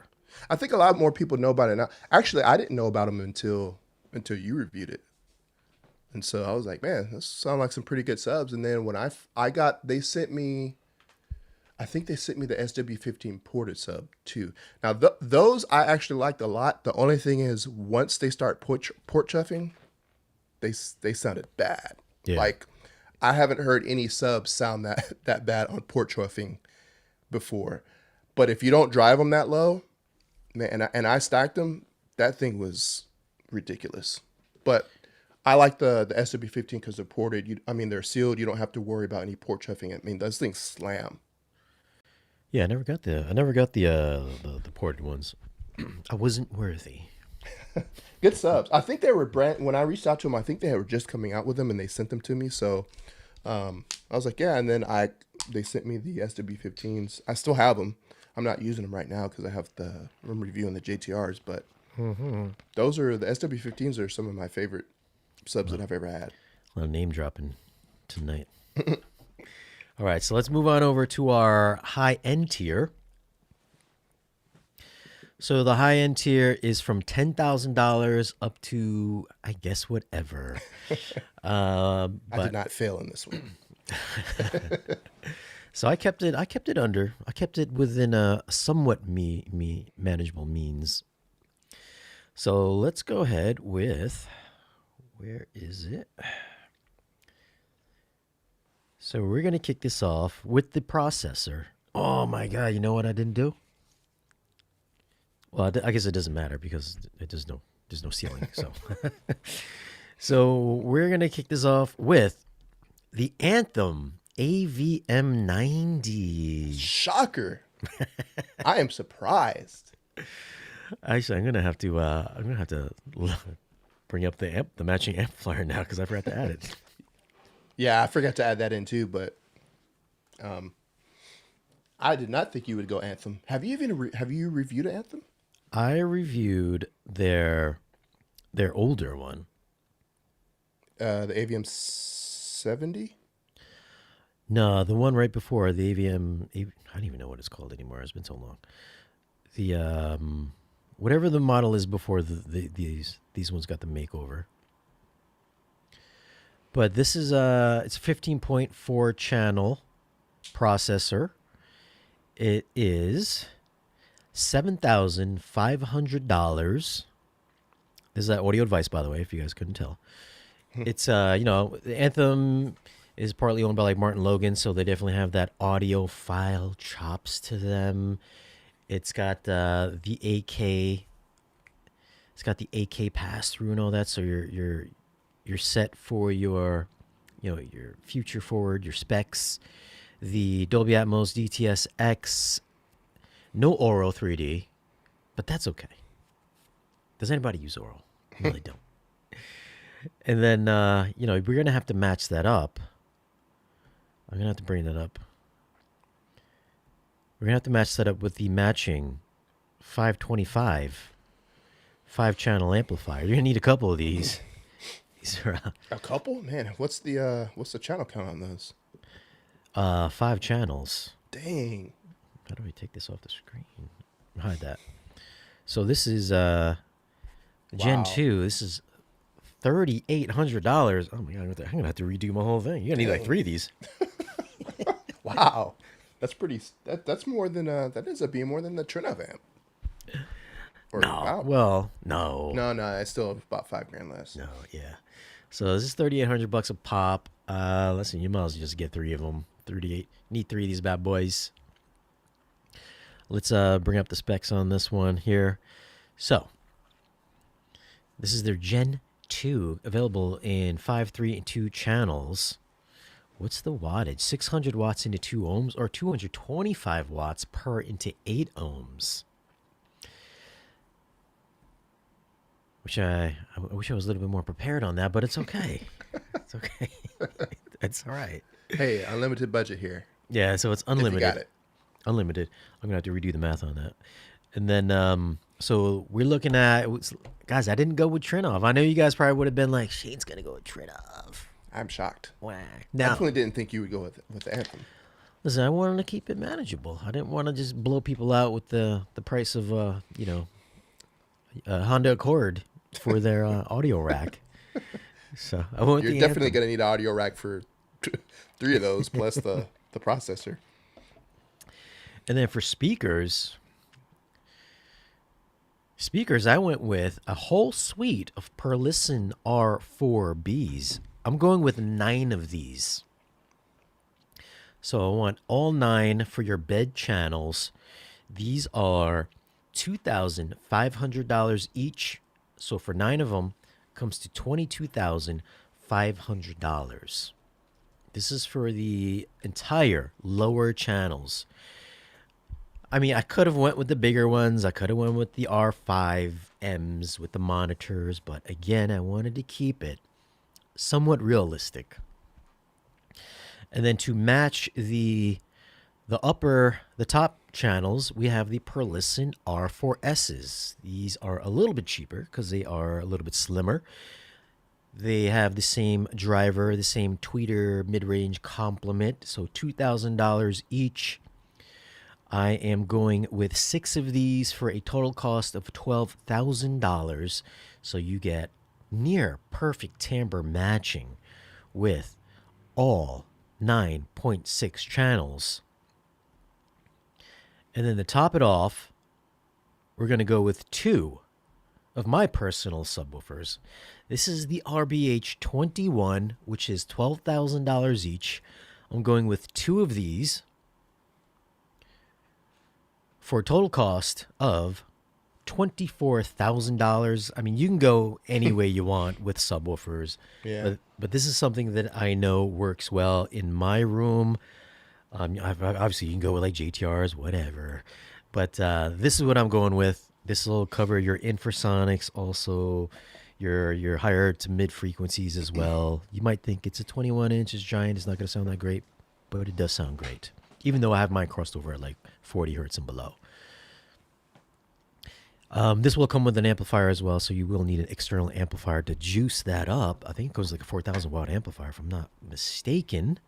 I think a lot more people know about it now. Actually, I didn't know about them until you reviewed it. And so I was like, man, this sounds like some pretty good subs. And then when I got, they sent me, I think they sent me the SW15 ported sub too. Now those I actually liked a lot. The only thing is once they start port chuffing, they sounded bad. Yeah. Like I haven't heard any subs sound that bad on port chuffing before. But if you don't drive them that low, man, and I stacked them, that thing was ridiculous. But I like the SW15 because they're ported. They're sealed. You don't have to worry about any port chuffing. I mean, those things slam. Yeah, I never got the ported ones. I wasn't worthy. Good subs. I think they were when I reached out to them. I think they were just coming out with them, and they sent them to me. So I was like, yeah. And then they sent me the SW15s. I still have them. I'm not using them right now because I'm reviewing the JTRs. But those are the SW15s are some of my favorite subs that I've ever had. A lot of name dropping tonight. All right, so let's move on over to our high-end tier. So the high-end tier is from $10,000 up to, I guess, whatever. I did not fail in this one. So I kept it under. I kept it within a somewhat manageable means. So let's go ahead with, where is it? So we're going to kick this off with the processor. Oh my God, you know what I didn't do? Well, I guess it doesn't matter because there's no ceiling. So, so we're going to kick this off with the Anthem AVM90. Shocker. I am surprised. Actually, I'm gonna have to bring up the matching amplifier now because I forgot to add it. Yeah, I forgot to add that in too, but I did not think you would go Anthem. Have you reviewed Anthem? I reviewed their older one. The AVM 70? No, the one right before the AVM. I don't even know what it's called anymore. It's been so long. The whatever the model is before these ones got the makeover. But this is it's a 15.4 channel processor. It is $7,500. This is an audio device, by the way, if you guys couldn't tell. It's the Anthem is partly owned by like Martin Logan, so they definitely have that audiophile chops to them. It's got the AK. It's got the AK pass through and all that, so you're set for your future forward, your specs. The Dolby Atmos DTS-X, no Oro 3D, but that's okay. Does anybody use Oro? I really don't. And then we're gonna have to match that up. I'm gonna have to bring that up. We're gonna have to match that up with the matching 525 5-channel amplifier. You're gonna need a couple of these. These are a couple? Man, what's the channel count on those? 5 channels. Dang. How do we take this off the screen? Hide that. So this is Gen 2. This is $3,800. Oh my God, I'm gonna have to redo my whole thing. You're gonna need like 3 of these. Wow. That's pretty. That's more than that ends up being more than the Trinov amp. No. Wow. Well, no. No. It's still about $5,000 less. No. Yeah. So this is $3,800 a pop. Listen, you might as well just get 3 of them. 38. Need 3 of these bad boys. Let's bring up the specs on this one here. So this is their Gen 2, available in 5, 3, and 2 channels. What's the wattage? 600 watts into 2 ohms or 225 watts per into 8 ohms. Which I wish I was a little bit more prepared on that, but it's okay. It's okay. It's all right. Hey, unlimited budget here. Yeah, so it's unlimited. If you got it. Unlimited. I'm going to have to redo the math on that. And then, so we're looking at, guys, I didn't go with Trinov. I know you guys probably would have been like, Shane's going to go with Trinov. I'm shocked. Wow. I definitely didn't think you would go with the Anthem. Listen, I wanted to keep it manageable. I didn't want to just blow people out with the price of a Honda Accord for their audio rack. So I went with You're the definitely Anthem. gonna need an audio rack for 3 of those plus the processor. And then for speakers, I went with a whole suite of Perlisten R4Bs. I'm going with 9 of these. So I want all 9 for your bed channels. These are $2,500 each. So for 9 of them, comes to $22,500. This is for the entire lower channels. I mean, I could have went with the bigger ones. I could have went with the R5Ms with the monitors, but again, I wanted to keep it somewhat realistic. And then to match the top channels, we have the Perlisten R4Ss. These are a little bit cheaper because they are a little bit slimmer. They have the same driver, the same tweeter mid-range complement, so $2,000 each. I am going with 6 of these for a total cost of $12,000. So you get near perfect timbre matching with all 9.6 channels. And then to top it off, we're going to go with 2 of my personal subwoofers. This is the RBH21, which is $12,000 each. I'm going with 2 of these for a total cost of $24,000. I mean, you can go any way you want with subwoofers. Yeah. But this is something that I know works well in my room. Obviously, you can go with like JTRs, whatever. But this is what I'm going with. This will cover your infrasonics, also your higher to mid frequencies as well. You might think it's a 21 inch, it's giant, it's not going to sound that great, but it does sound great. Even though I have mine crossed over at like 40 hertz and below. This will come with an amplifier as well, so you will need an external amplifier to juice that up. I think it goes like a 4,000 watt amplifier, if I'm not mistaken.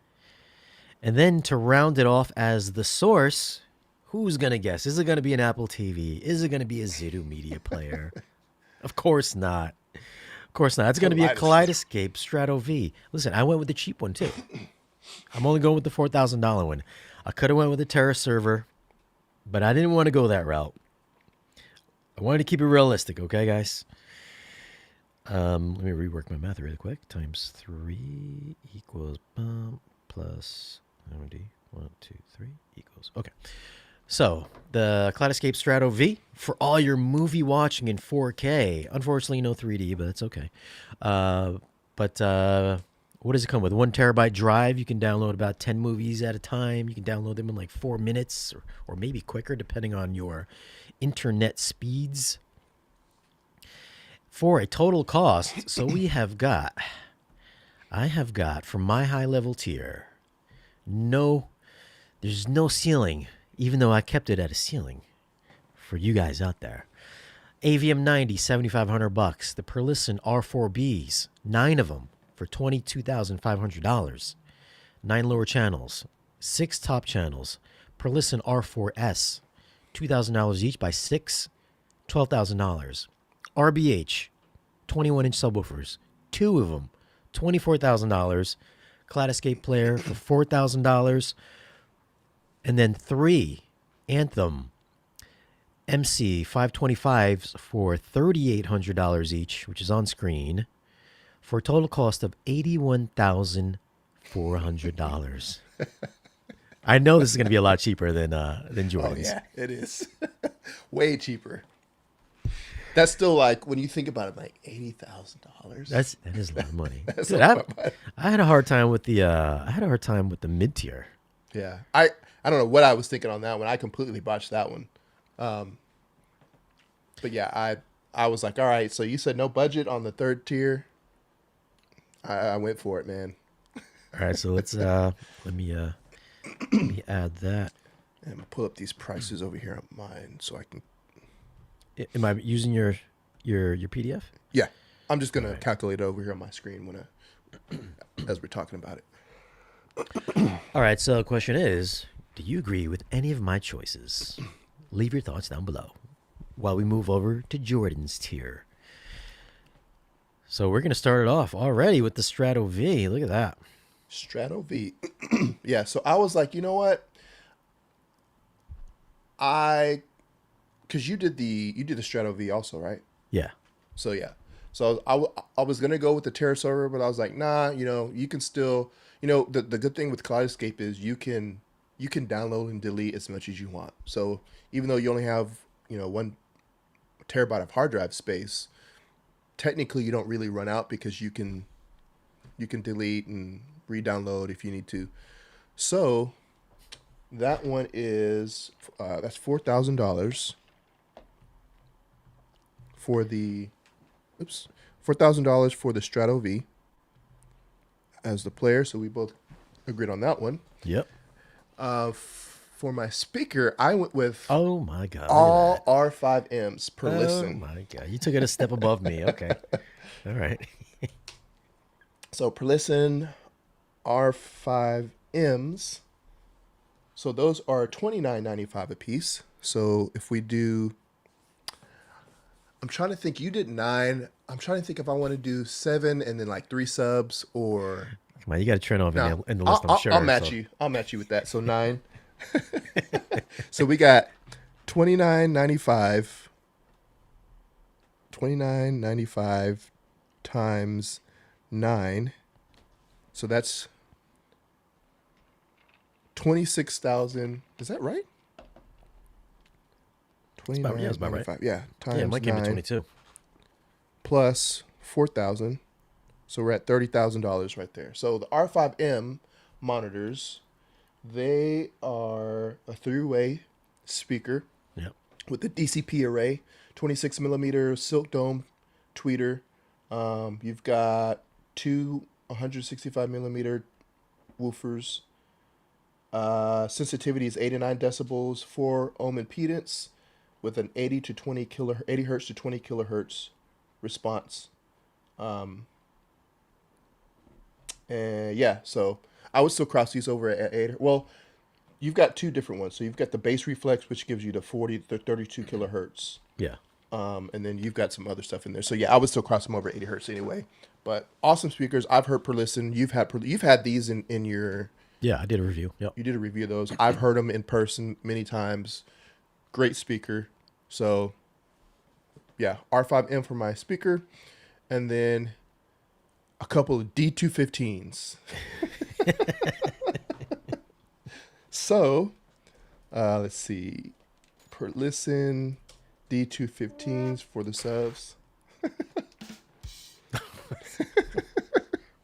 And then to round it off as the source, who's going to guess? Is it going to be an Apple TV? Is it going to be a Zidu media player? Of course not. Of course not. It's going to be a Kaleidoscape Strato V. Listen, I went with the cheap one too. I'm only going with the $4,000 one. I could have went with the Terra server, but I didn't want to go that route. I wanted to keep it realistic, okay, guys? Let me rework my math really quick. Times 3 equals plus 90. 1, 2, 3 equals. Okay. So the Kaleidoscape Strato V for all your movie watching in 4K. Unfortunately, no 3D, but that's okay. But what does it come with? 1 terabyte drive. You can download about 10 movies at a time. You can download them in like 4 minutes or maybe quicker, depending on your internet speeds. For a total cost, so I have got for my high level tier, there's no ceiling, even though I kept it at a ceiling for you guys out there. AVM 90, $7,500. The Perlisten R4Bs, 9 of them for $22,500. 9 lower channels, 6 top channels. Perlisten R4S, $2,000 each by 6, $12,000. RBH, 21-inch subwoofers, 2 of them, $24,000. Kaleidoscape player for $4,000. And then 3 Anthem MC 525s for $3,800 each, which is on screen, for a total cost of $81,400. I know this is going to be a lot cheaper than Jordan's. Oh yeah, it is. Way cheaper. That's still like when you think about it, like $80,000. That is a lot of money. That's Dude, a lot of money. I had a hard time with the mid tier. Yeah, I don't know what I was thinking on that one. I completely botched that one. But yeah, I was like, all right. So you said no budget on the 3rd tier. I went for it, man. All right, so let's let me add that. And I'm gonna pull up these prices over here on mine so I can. Am I using your PDF? Yeah, I'm just gonna calculate it over here on my screen as we're talking about it. All right, so the question is, do you agree with any of my choices? Leave your thoughts down below while we move over to Jordan's tier. So we're going to start it off already with the Strato V. Look at that. Strato V. Yeah, so I was like, you know what? I because you did the Strato V also, right? Yeah. So yeah. So I was gonna go with the Terra server, but I was like, nah. You can still, the good thing with Kaleidoscape is you can download and delete as much as you want. So even though you only have 1 terabyte of hard drive space, technically you don't really run out because you can delete and re-download if you need to. So that one is that's $4,000 for the oops $4,000 for the Strato V as the player. So we both agreed on that one. Yep. For my speaker, I went with Oh my God. Look at all that. R5Ms per Oh listen. my God. You took it a step above me. Okay. All right. So per listen R5Ms. So those are $29.95 a piece. So if we do, I'm trying to think. You did 9. I'm trying to think if I want to do 7 and then like 3 subs or Come on. You got to turn off no. in the I'll, list, I'm I'll, I'll sure. match So, you. I'll match you with that. So 9. So we got 29.95. 29.95 times 9. So that's 26,000. Is that right? yeah, it's about right. 29.95. Yeah, Yeah, times Mike gave me 9 22. plus 4,000. So we're at $30,000 right there. So the R5M monitors, they are a 3-way speaker Yep. with the DCP array, 26 millimeter silk dome tweeter. You've got 2 165 millimeter woofers. Sensitivity is 89 decibels, 4 ohm impedance, with an 80 hertz to 20 kilohertz response. And yeah, so I would still cross these over at 8. Well, you've got 2 different ones. So you've got the bass reflex, which gives you the 40 to 32 kilohertz. Yeah. And then you've got some other stuff in there. So yeah, I would still cross them over at 80 hertz anyway. But awesome speakers. I've heard per listen. You've had these in your Yeah, I did a review. Yep. you did a review of those. I've heard them in person many times. Great speaker. So yeah, R5M for my speaker, and then a couple of D215s. So let's see, per listen, D215s for the subs.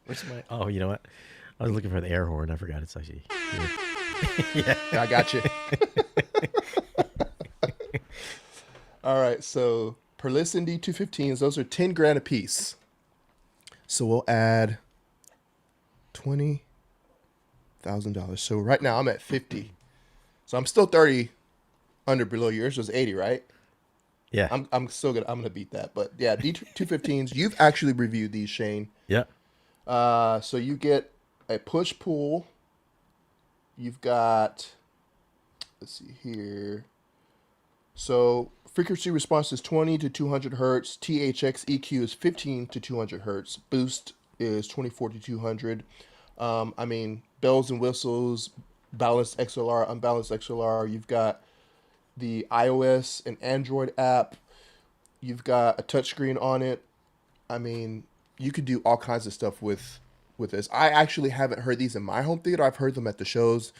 Where's my. Oh, you know what? I was looking for the air horn. I forgot it's actually here. I got you. All right, so per listen D215s, those are 10 grand a piece. So we'll add $20,000. So right now I'm at 50. So I'm still 30 under below. Yours was 80, right? Yeah. I'm still gonna beat that. But yeah, D215s. You've actually reviewed these, Shane. Yeah. So you get a push pull. You've got, let's see here. So frequency response is 20 to 200 hertz. THX EQ is 15 to 200 hertz. Boost is 24 to 200. I mean, bells and whistles, balanced XLR, unbalanced XLR. You've got the iOS and Android app. You've got a touchscreen on it. I mean, you could do all kinds of stuff with this. I actually haven't heard these in my home theater. I've heard them at the shows.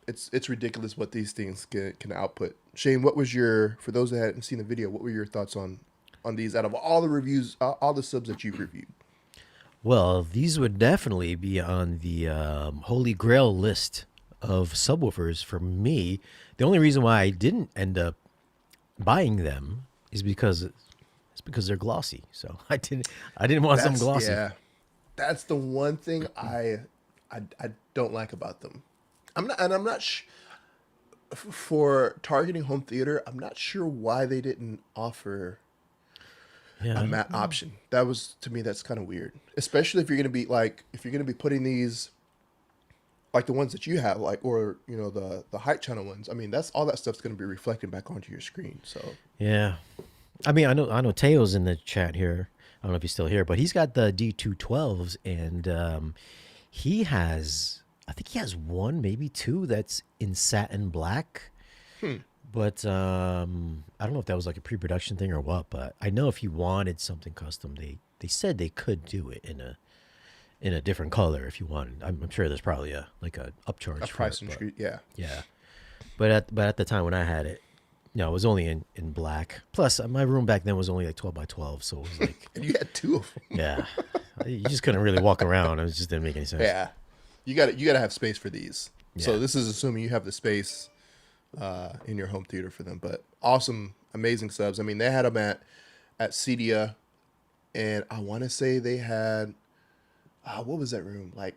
It's ridiculous what these things can output. Shane, what was for those that hadn't seen the video, what were your thoughts on these out of all the reviews, all the subs that you've reviewed? Well, these would definitely be on the holy grail list of subwoofers for me. The only reason why I didn't end up buying them is because they're glossy. So I didn't want some glossy. Yeah, that's the one thing I don't like about them. I'm not for targeting home theater. I'm not sure why they didn't offer Yeah. a matte option. That was, to me, that's kind of weird. Especially if you're gonna be putting these like the ones that you have, like, or the height channel ones. I mean, that's all that stuff's going to be reflecting back onto your screen. So Yeah. I mean, I know Teo's in the chat here. I don't know if he's still here, but he's got the D212s, and he has, I think he has one, maybe two that's in satin black. hmm, But I don't know if that was like a pre-production thing or what. But I know if he wanted something custom, they said they could do it in a different color if you wanted. I'm sure there's probably a like a a upcharge for it, price and but street, yeah. yeah. But at the time when I had it, it was only in black. Plus, my room back then was only like 12 by 12, so it was like, And you had two of them. yeah, you just couldn't really walk around. It just didn't make any sense. Yeah, you got to have space for these. Yeah, So this is assuming you have the space in your home theater for them. But awesome, amazing subs. I mean, they had them at Cedia, and I want to say they had what was that room like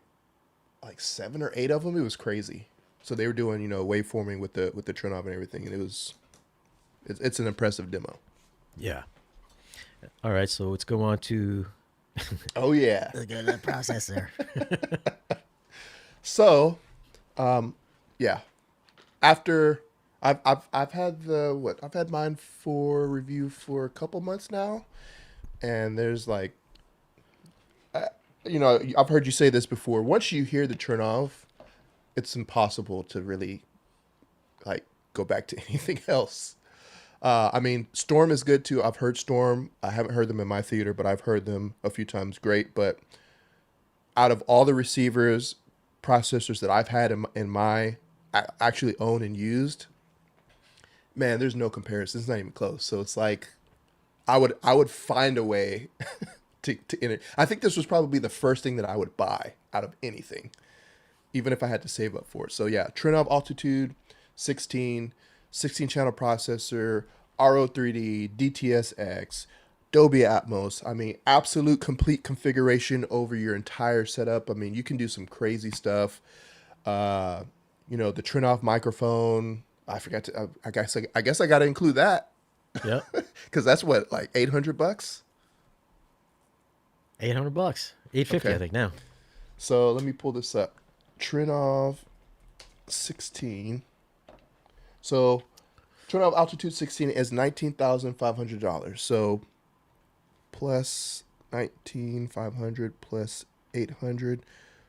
7 or 8 of them. It was crazy. So they were doing waveforming with the Trinov and everything, and it's an impressive demo. yeah. All right, so let's go on to Oh yeah. the processor. So, yeah. After I've had I've had mine for review for a couple months now, and there's like, I've heard you say this before. Once you hear the turn off, it's impossible to really like go back to anything else. I mean, Storm is good too. I've heard Storm. I haven't heard them in my theater, but I've heard them a few times. Great, but out of all the receivers, processors that I've had in my actually owned and used, man, there's no comparison. It's not even close. So it's like I would find a way to enter. I think this was probably the first thing that I would buy out of anything, even if I had to save up for it. So yeah, Trinov Altitude 16 channel processor, RO3D, DTSX, Dolby Atmos. I mean, absolute complete configuration over your entire setup. I mean, you can do some crazy stuff. The Trinov microphone. I forgot to. I guess I got to include that Yeah, because that's what, like $800. $800, 850, I Okay, think now. so let me pull this up. Trinov 16. So Trinov Altitude 16 is $19,500. So plus 19,500 plus 800.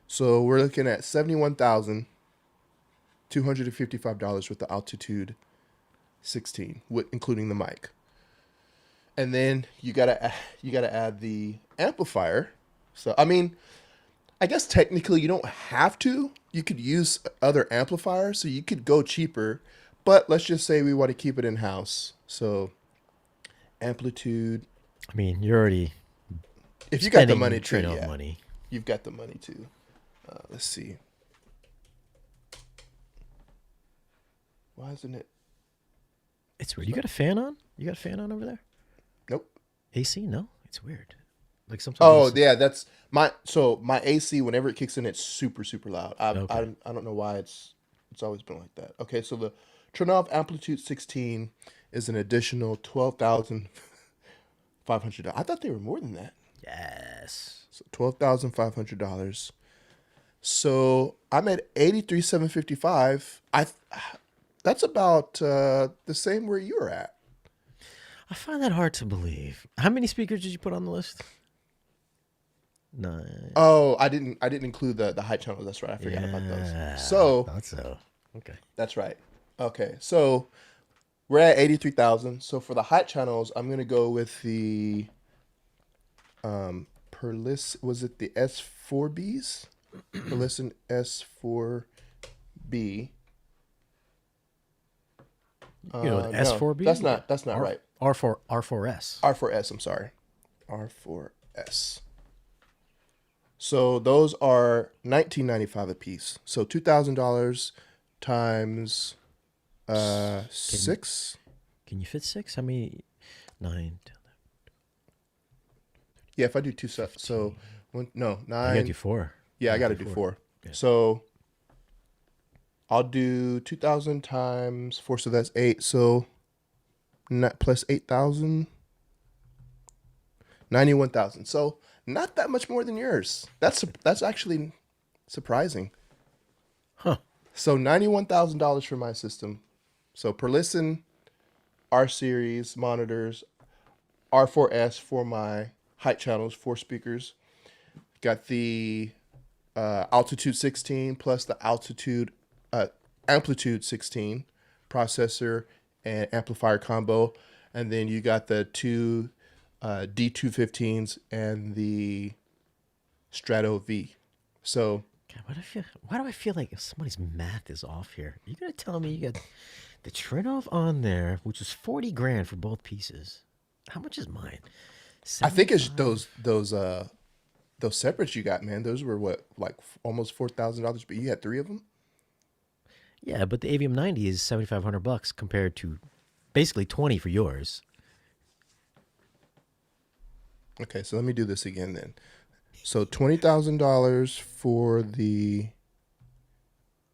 So we're looking at $71,255 with the Altitude 16, including the mic. And then you gotta add the amplifier. So I mean, I guess technically you don't have to. You could use other amplifiers, so you could go cheaper. But let's just say we want to keep it in house. So amplitude. I mean, you're already If you got the spending money too, Trino yeah, money. you've got the money too. Let's see. Why isn't it? It's weird. You got a fan on? You got a fan on over there? Nope. AC? No, it's weird. Like sometimes. Oh yeah, that's my. So my AC, whenever it kicks in, it's super super loud. Okay. I don't know why it's always been like that. Okay, so the Trinov Amplitude 16 is an additional $12,500. I thought they were more than that. Yes. So $12,500. So I'm at 83,755. That's about the same where you were at. I find that hard to believe. How many speakers did you put on the list? 9. Oh, I didn't include the high channels. That's right. I forgot about Yeah, those. So thought so. Okay. that's right. Okay, so we're at 83,000. So for the height channels, I'm gonna go with the Perlis. Was it the S4Bs? Perlisten S4B. The No, S4B. that's not right. R4S. R4S. I'm sorry, R4S. So those are $19.95 a piece. So $2,000 times 6. Can you fit 6? How many? 9. Yeah, if I do two sets, so You gotta 9. do 4. Yeah, I got to do 4. Yeah. So I'll do 2,000 times 4, so that's 8. So plus 8,000, 91,000. So not that much more than yours. That's actually surprising. So $91,000 for my system. So per listen, R series monitors, R4S for my height channels, 4 speakers. Got the altitude 16 plus the uh, amplitude 16 processor and amplifier combo, and then you got the two D215s and the Strato V. So God, why do I feel like somebody's math is off here? You gonna tell me you got the Trinov on there, which is 40 grand for both pieces? How much is mine? I think it's 75. those separates you got, man. Those were what, like almost $4,000, but you had 3 of them. Yeah, but the Avium 90 is 7,500 bucks compared to basically 20 for yours. Okay, so let me do this again then. So $20,000 for the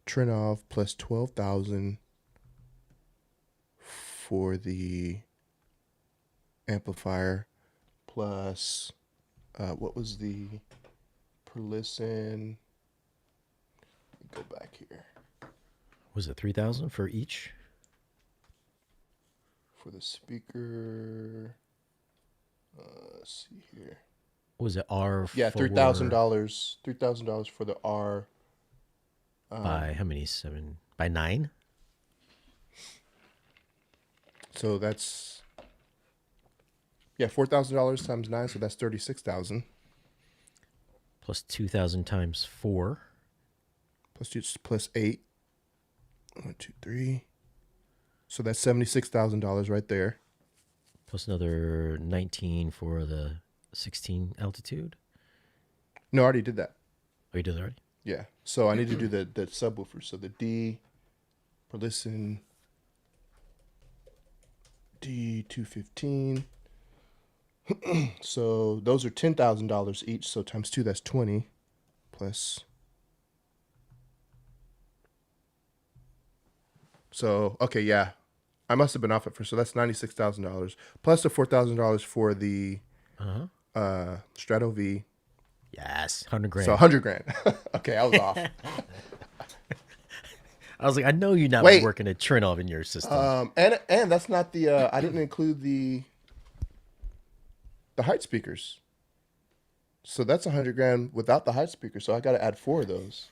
Trinov plus 12,000 for the amplifier plus what was the per listen? Let me go back here Was it 3,000 for each? for the speaker. Let's see here. Was it R Yeah, three thousand four dollars. $3,000 for the R. by how many? Seven by nine? So that's $4,000 times 9, so that's 36,000. Plus 2,000 times four. Plus 8. 1, 2, 3. So that's $76,000 right there. Plus another 19 for the 16 altitude. No, I already did that. Oh, you did that already? Yeah. So I need to do the subwoofer. So the D per listen D215. So those are $10,000 each. So times 2, that's 20 plus. So okay, yeah, I must have been off at first. So that's $96,000 plus the $4,000 for the Uh huh. Strato V. Yes, 100 So grand. 100 grand. Okay, I was off. I was like, I know you're not Wait, working a Trinov in your system. and that's not the. I didn't include the height speakers. So that's 100 grand without the height speaker. So I got to add 4 of those.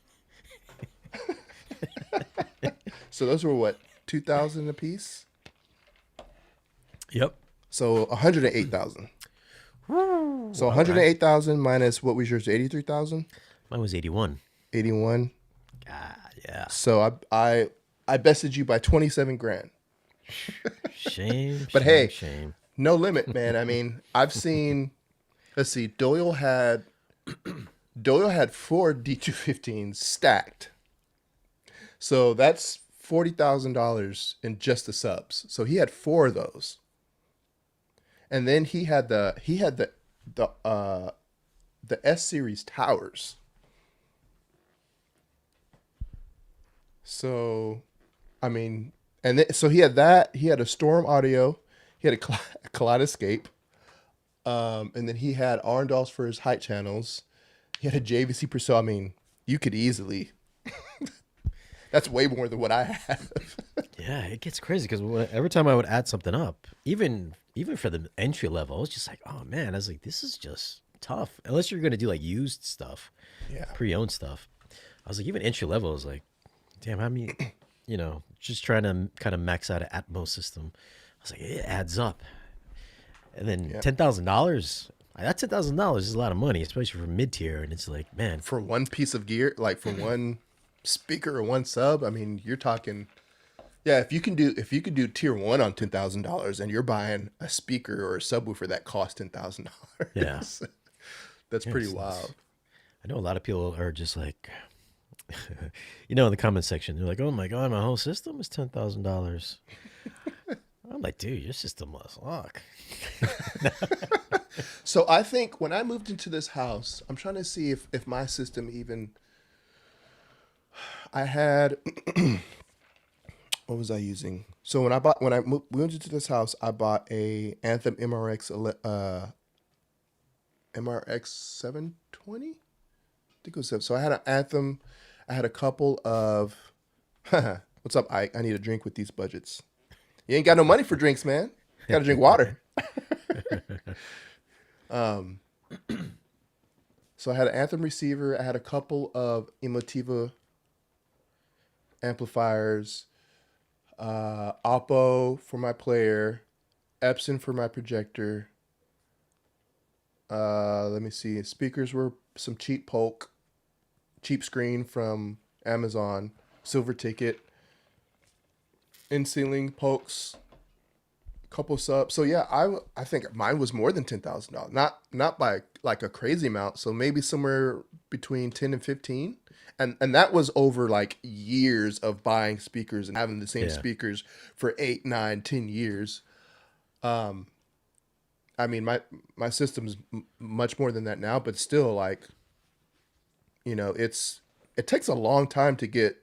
So those were what, 2,000 a piece. Yep. So 108,000. So Okay. 108,000 minus what was yours, 83,000, Mine was 81. 81. God, yeah. So I bested you by 27 grand. Shame, But shame, hey, shame. no limit, man. I mean, I've seen. Let's see. Doyle had 4 D215s stacked. So that's $40,000 in just the subs. So he had 4 of those, and then the S series towers. So, I mean, and then, so he had that. He had a Storm Audio. He had a Kaleidoscape. And then he had Arndals for his height channels. He had a JVC Pro. So, I mean, you could easily. That's way more than what I have. Yeah, it gets crazy because every time I would add something up, even for the entry level, I was just like, oh man, I was like, this is just tough. Unless you're gonna do like used stuff, Yeah. pre-owned stuff. I was like, even entry level is like, damn, how many, just trying to kind of max out an Atmos system. I was like, it adds up. And then Yeah. $10,000. That $10,000 is a lot of money, especially for mid tier. And it's like, man, For one piece of gear, like for one speaker or one sub, I mean, you're talking. Yeah, if you could do tier 1 on $10,000 and you're buying a speaker or a subwoofer that costs yeah, $10,000, that's yeah. pretty wild. I know a lot of people are just like, in the comment section, they're like, "Oh my god, my whole system is $10,000." I'm like, dude, your system must suck. So I think when I moved into this house, I'm trying to see if my system even. I had. What was I using? So when I moved into this house, I bought a Anthem MRX 720. I think it was so. I had an Anthem. I had a couple of. What's up, Ike? I need a drink with these budgets. You ain't got no money for drinks, man. Got to drink water. Um, so I had an Anthem receiver. I had a couple of Emotiva amplifiers, Oppo for my player, Epson for my projector. Let me see. Speakers were some cheap Polk, cheap screen from Amazon, silver ticket, in ceiling Polks, couple subs. So yeah, I think mine was more than $10,000. Not by like a crazy amount. So maybe somewhere between 10 and 15. And that was over like years of buying speakers and having the same Yeah. speakers for 8, 9, 10 years. Um, I mean, my system's much more than that now, but still, like, it takes a long time to get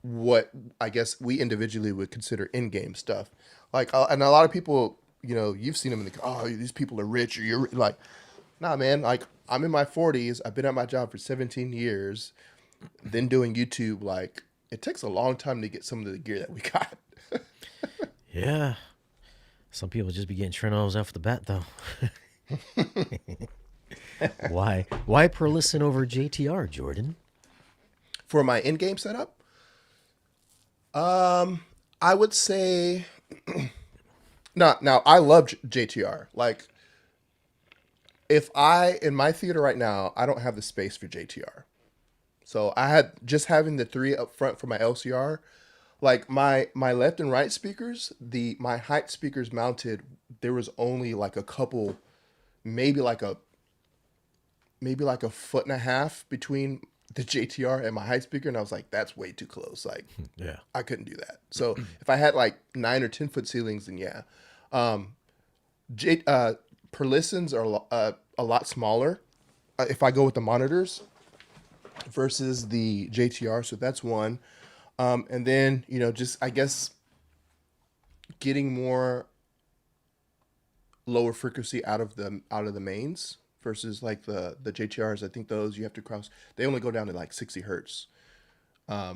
what I guess we individually would consider in-game stuff. Like, and a lot of people, you've seen them in the, oh, these people are rich, or you're like, nah, man. Like, I'm in my 40s. I've been at my job for 17 years. Then doing YouTube, like, it takes a long time to get some of the gear that we got. Yeah. Some people just be getting Trinos off the bat, though. Why? Why per listen over JTR, Jordan? For my in-game setup, I would say, no. Now I love JTR. Like, if in my theater right now, I don't have the space for JTR. So I had just having the three up front for my LCR. Like my left and right speakers, my height speakers mounted, there was only like a couple, maybe like a foot and a half between the JTR and my height speaker, and I was like, that's way too close. Like, Yeah. I couldn't do that. So if I had like 9 or 10 foot ceilings, then yeah. Per listens are a lot smaller if I go with the monitors versus the JTR. So that's one. And then, just I guess getting more lower frequency out of the mains versus like the JTRs. I think those you have to cross. They only go down to like 60 hertz. I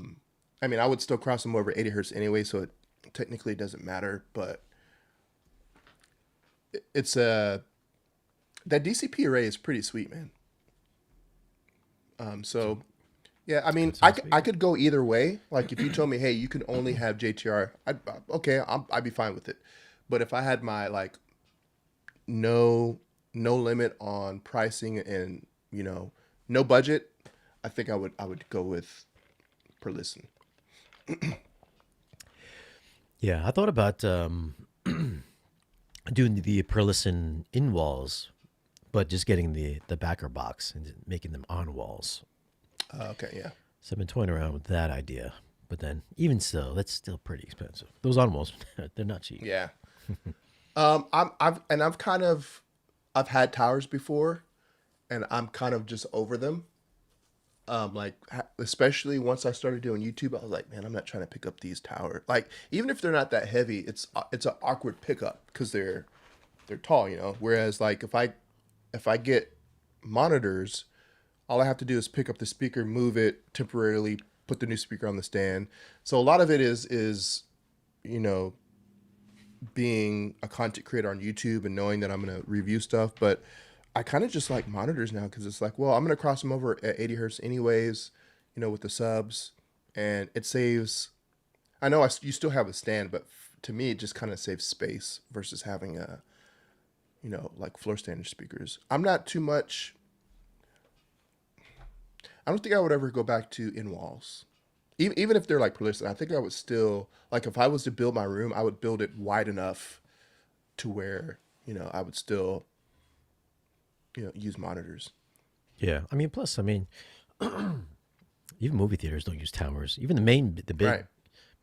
mean, I would still cross them over 80 hertz anyway, so it technically doesn't matter. But it's that DCP array is pretty sweet, man. So yeah, I mean, I could go either way. Like, if you told me, hey, you can only have JTR, I'd be fine with it. But if I had my like no limit on pricing and no budget, I think I would go with per listen. Yeah, I thought about doing the per listen in walls, but just getting the backer box and making them on walls. Okay, yeah. So I've been toying around with that idea, but then even still, that's still pretty expensive. Those on walls, they're not cheap. Yeah. I've had towers before, and I'm kind of just over them. Like, especially once I started doing YouTube, I was like, man, I'm not trying to pick up these towers. Like, even if they're not that heavy, it's an awkward pickup because they're tall, Whereas like if I get monitors, all I have to do is pick up the speaker, move it temporarily, put the new speaker on the stand. So a lot of it is you know being a content creator on YouTube and knowing that I'm going to review stuff. But I kind of just like monitors now because it's like, well, I'm going to cross them over at 80 hertz anyways, with the subs. And it saves, I know you still have a stand, but to me, it just kind of saves space versus having like floor standard speakers. I'm not too much, I don't think I would ever go back to in walls. Even if they're like persistent, I think I would still, like, if I was to build my room, I would build it wide enough to where, I would still, use monitors. Yeah, I mean, plus, I mean, even movie theaters don't use towers. Even the big Right. $1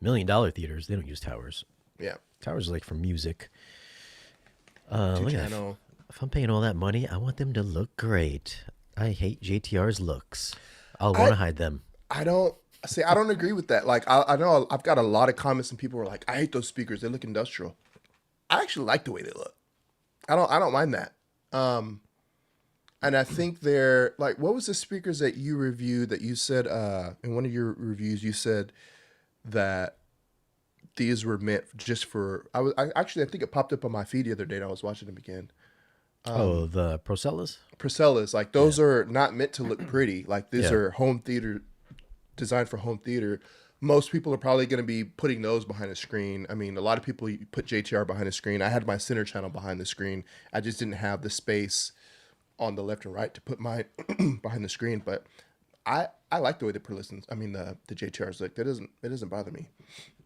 million theaters, they don't use towers. Yeah. Towers are like for music. Two Look at that. channel. If I'm paying all that money, I want them to look great. I hate JTR's looks. I'll want I to hide them. I don't see. I don't agree with that. Like, I know I've got a lot of comments and people are like, I hate those speakers. They look industrial. I actually like the way they look. I don't mind that. And I think they're like, what was the speakers that you reviewed that you said in one of your reviews? You said that these were meant just for. I think it popped up on my feed the other day, and I was watching them again. Oh, the Procellas? Procellas, like Yeah. those are not meant to look pretty. Like these Yeah. are home theater designed for home theater. Most people are probably going to be putting those behind a screen. I mean, a lot of people put JTR behind a screen. I had my center channel behind the screen. I just didn't have the space on the left and right to put mine behind the screen. But I like the way the Perlistons, I mean the JTRs look. It doesn't bother me.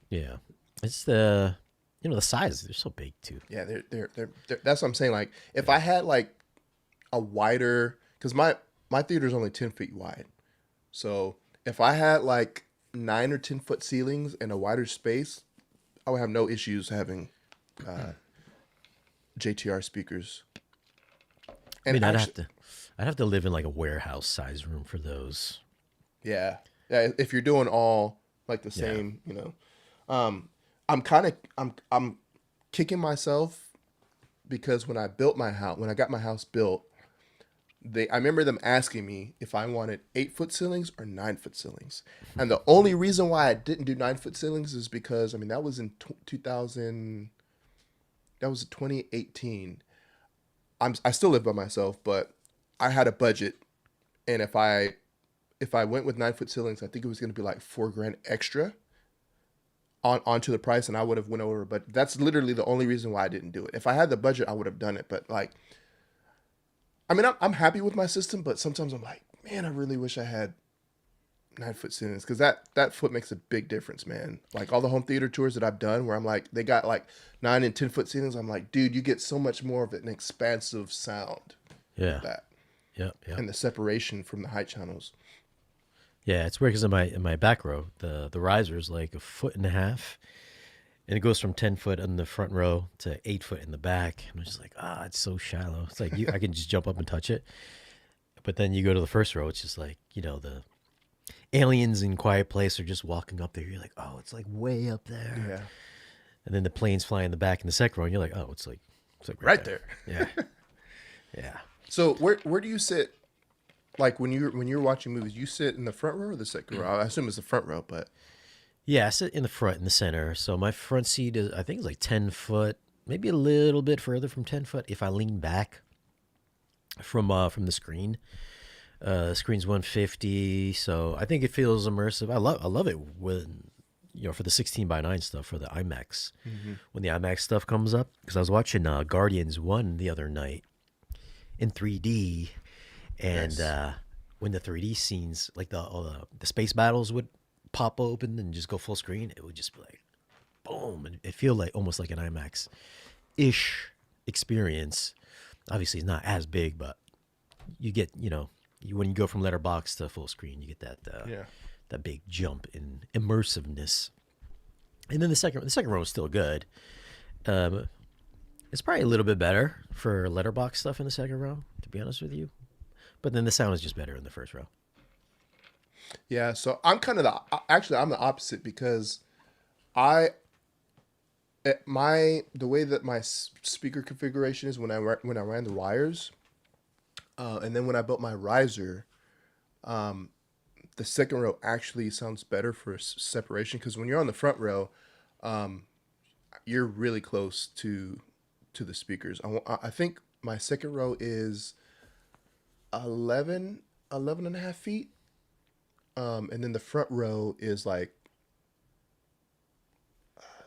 Yeah. It's the, the size. They're so big too. Yeah, they're that's what I'm saying. Like if I had like a wider, because my theater is only 10 feet wide, so if I had like 9 or 10 foot ceilings and a wider space, I would have no issues having JTR speakers. I And mean, actually, I'd have to live in like a warehouse size room for those. yeah, yeah. If you're doing all like the Yeah. same, um, I'm kicking myself because when I got my house built, I remember them asking me if I wanted 8 foot ceilings or 9 foot ceilings, and the only reason why I didn't do 9 foot ceilings is because I mean that was in 2000, that was 2018. I still live by myself, but I had a budget, and if I went with 9 foot ceilings, I think it was going to be like 4 grand extra onto the price, and I would have went over. But that's literally the only reason why I didn't do it. If I had the budget, I would have done it. But like, I mean, I'm happy with my system, but sometimes I'm like, man, I really wish I had 9 foot ceilings because that foot makes a big difference, man. Like all the home theater tours that I've done, where I'm like, they got like 9 and 10 foot ceilings. I'm like, dude, you get so much more of an expansive sound with Yeah. that, Yep. Yep. and the separation from the height channels. Yeah. It's weird because in my back row, the riser is like a foot and a half, and it goes from 10 foot in the front row to 8 foot in the back. And I'm just like, it's so shallow. It's like I can just jump up and touch it. But then you go to the first row, it's just like the aliens in Quiet Place are just walking up there. You're like, oh, it's like way up there. Yeah, And then the planes fly in the back in the second row, and you're like, oh, it's like right there. Yeah. Yeah. So where do you sit? Like when you're watching movies, you sit in the front row or the second row? I assume it's the front row, but Yeah, I sit in the front, in the center. So my front seat is, I think, it's like 10 foot, maybe a little bit further from 10 foot. If I lean back from the screen, the screen's 150, so I think it feels immersive. I love it when for the 16:9 stuff for the IMAX, when the IMAX stuff comes up. Because I was watching Guardians 1 the other night in 3D, and nice. when the 3D scenes, like the space battles would pop open and just go full screen, it would just be like boom, and it feel like almost like an IMAX ish experience. Obviously, it's not as big, but you get when you go from letterbox to full screen, you get Yeah. that big jump in immersiveness. And then the second row is still good. Um, it's probably a little bit better for letterbox stuff in the second row, to be honest with you. But then the sound is just better in the first row. Yeah, so I'm kind of actually I'm the opposite because I the way that my speaker configuration is when I ran the wires, and then when I built my riser, the second row actually sounds better for separation because when you're on the front row, you're really close to the speakers. I think my second row is 11 and a half feet, and then the front row is like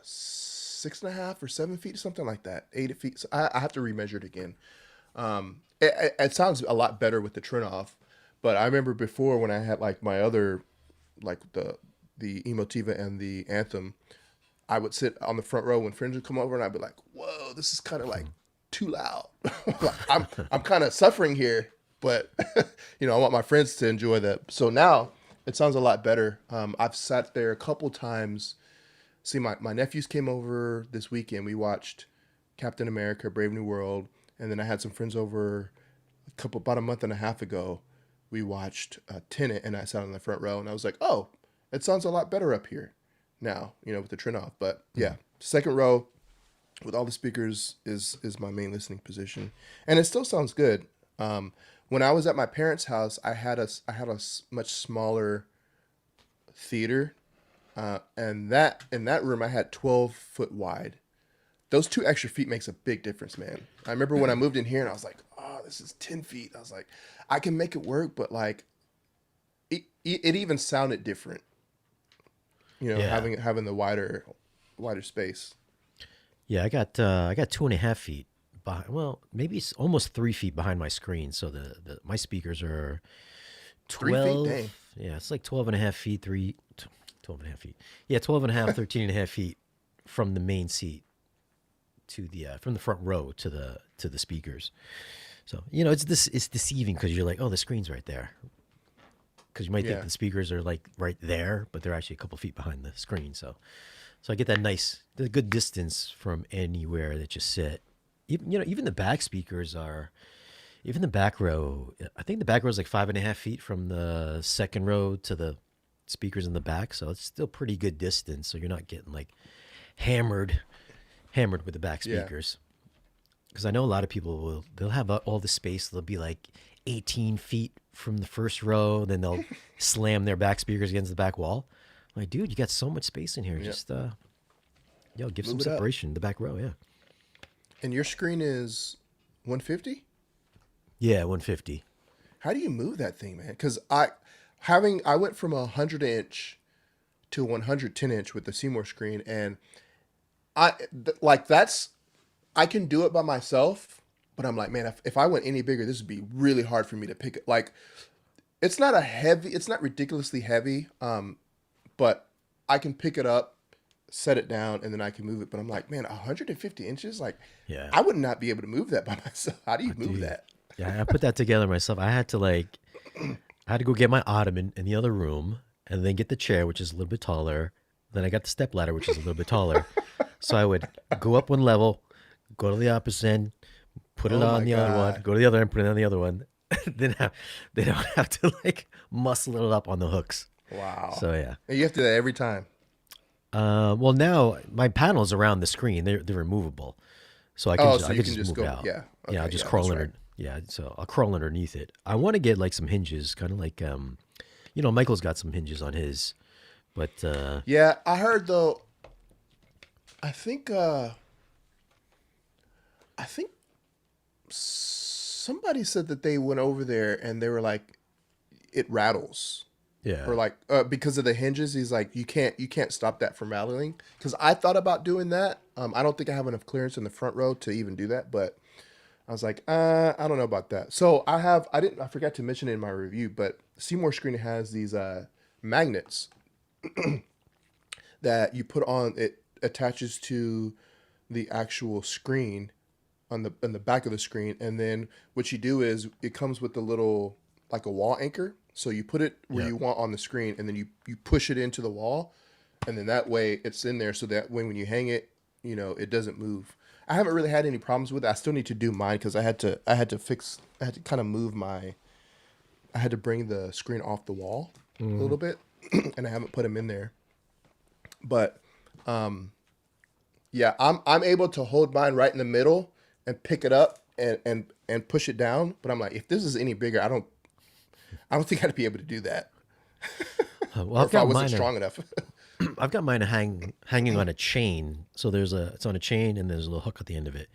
6.5 or 7 feet, something like that, 8 feet. So I have to remeasure it again. It sounds a lot better with the trim off, but I remember before when I had like my other, like the Emotiva and the Anthem, I would sit on the front row when friends would come over, and I'd be like, "Whoa, this is kind of like too loud. Like, I'm kind of suffering here, but I want my friends to enjoy that." So now it sounds a lot better. I've sat there a couple times. See, my nephews came over this weekend. We watched Captain America: Brave New World, and then I had some friends over about a month and a half ago. We watched Tenet, and I sat on the front row, and I was like, "Oh, it sounds a lot better up here now." With the trim off. But yeah, second row with all the speakers is my main listening position, and it still sounds good. when I was at my parents' house, I had a much smaller theater, and that in that room I had 12 foot wide. Those 2 extra feet makes a big difference, man. I remember when I moved in here and I was like, oh, this is 10 feet. I was like, I can make it work, but like it even sounded different, Yeah. having the wider space. Yeah, I got 2.5 feet behind. Well, maybe it's almost 3 feet behind my screen. So the my speakers are 3 feet, 12. dang. Yeah, it's like 12 and a half feet, 12 and a half feet. Yeah, 12 and a half, 13 and a half feet from the main seat to the from the front row to the speakers. So it's deceiving because you're like, oh, the screen's right there, because you might think Yeah, the speakers are like right there, but they're actually a couple feet behind the screen. So I get that the good distance from anywhere that you sit. Even the back speakers are, even the back row. I think the back row is like 5.5 feet from the second row to the speakers in the back. So it's still pretty good distance. So you're not getting like hammered, hammered with the back yeah, speakers. Because I know a lot of people they'll have all the space. They'll be like 18 feet from the first row, then they'll slam their back speakers against the back wall. I'm like, dude, you got so much space in here. yeah. Just give some Move it up. separation. The back row, yeah, And your screen is 150. yeah, 150. How do you move that thing, man? Because I went from a 100 inch to 110 inch with the Seymour screen, and like that's I can do it by myself, but I'm like, man, if I went any bigger, this would be really hard for me to pick it. Like, it's not ridiculously heavy, but I can pick it up, set it down, and then I can move it. But I'm like, man, 150 inches, like, Yeah, I would not be able to move that by myself. How do you move dude. that? Yeah, I put that together myself. I had to go get my ottoman in the other room, and then get the chair, which is a little bit taller. Then I got the step ladder, which is a little bit taller. So I would go up one level, go to the opposite end, put it Oh on my the other one, god! go to the other end, put it on the other one. They don't have to like muscle it up on the hooks. Wow. So yeah. And you have to do that every time. Well, now my panels around the screen they're removable, so Oh, so I you can can just just move it go. out. Yeah. Yeah, I'll Okay. just Yeah, crawl that's right. under. Yeah, so I'll crawl underneath it. I want to get like some hinges, kind of like Michael's got some hinges on his, but Yeah, I heard though. I think. I think somebody said that they went over there and they were like, it rattles, yeah, or like because of the hinges. He's like, you can't stop that from rattling. Because I thought about doing that. I don't think I have enough clearance in the front row to even do that, but I was like, I don't know about that. So I forgot to mention it in my review, but Seymour Screen has these magnets that you put on. It attaches to the actual screen on the back of the screen, and then what you do is it comes with a little, like a wall anchor. So you put it where yeah. you want on the screen, and then you push it into the wall, and then that way it's in there, so that when you hang it, it doesn't move. I haven't really had any problems with it. I still need to do mine because I had to kind of move my, I had to bring the screen off the wall a little bit, and I haven't put them in there. But yeah, I'm able to hold mine right in the middle and pick it up and push it down. But I'm like, if this is any bigger, I don't think I'd be able to do that, Well, or if I wasn't strong enough. I've got mine hanging on a chain. So it's on a chain, and there's a little hook at the end of it,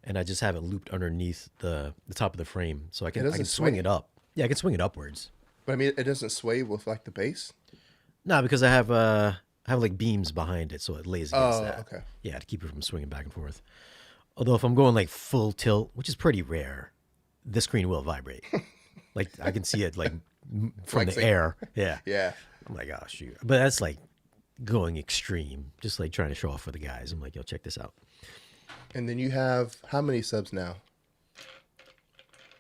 and I just have it looped underneath the top of the frame, so It I can doesn't swing sway, it up. Yeah, I can swing it upwards. but I mean, it doesn't sway with like the base. No, because I have like beams behind it, so it lays against Oh, that. okay. Yeah, to keep it from swinging back and forth. Although if I'm going like full tilt, which is pretty rare, the screen will vibrate. Like I can see it like from the Flexing. air. Yeah. Yeah. I'm like, oh shoot. But that's like going extreme, just like trying to show off for the guys. I'm like, yo, check this out. And then you have how many subs now?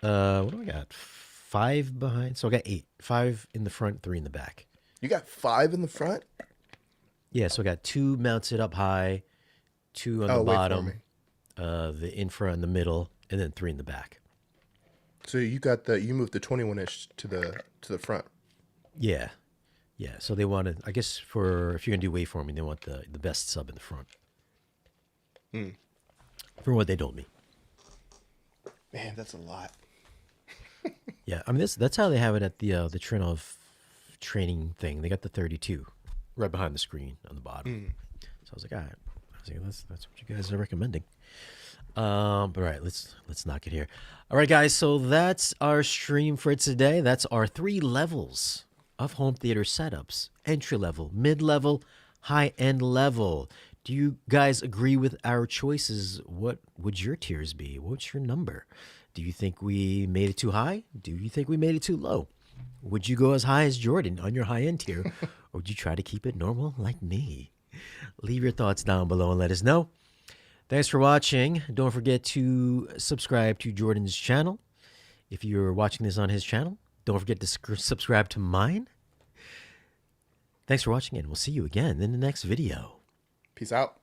What do I got? 5 behind. So I got 8. 5 in the front, 3 in the back. You got 5 in the front. Yeah, so I got 2 mounted up high, 2 on the Oh, wait for me. bottom, the infra in the middle, and then 3 in the back. So you moved the 21 inch to the front. Yeah. Yeah. So they wanted, I guess, for if you're gonna do waveforming, they want the best sub in the front. From what they told me. Man, that's a lot. Yeah, I mean that's how they have it at the Trinov training thing. They got the 32 right behind the screen on the bottom. So I was like, all right. I was like, that's what you guys are recommending. But all right, let's knock it here. All right, guys. So that's our stream for today. That's our 3 levels of home theater setups: entry level, mid level, high end level. Do you guys agree with our choices? What would your tiers be? What's your number? Do you think we made it too high? Do you think we made it too low? Would you go as high as Jordan on your high end tier, or would you try to keep it normal like me? Leave your thoughts down below and let us know. Thanks for watching. Don't forget to subscribe to Jordan's channel. If you're watching this on his channel, don't forget to subscribe to mine. Thanks for watching, and we'll see you again in the next video. Peace out.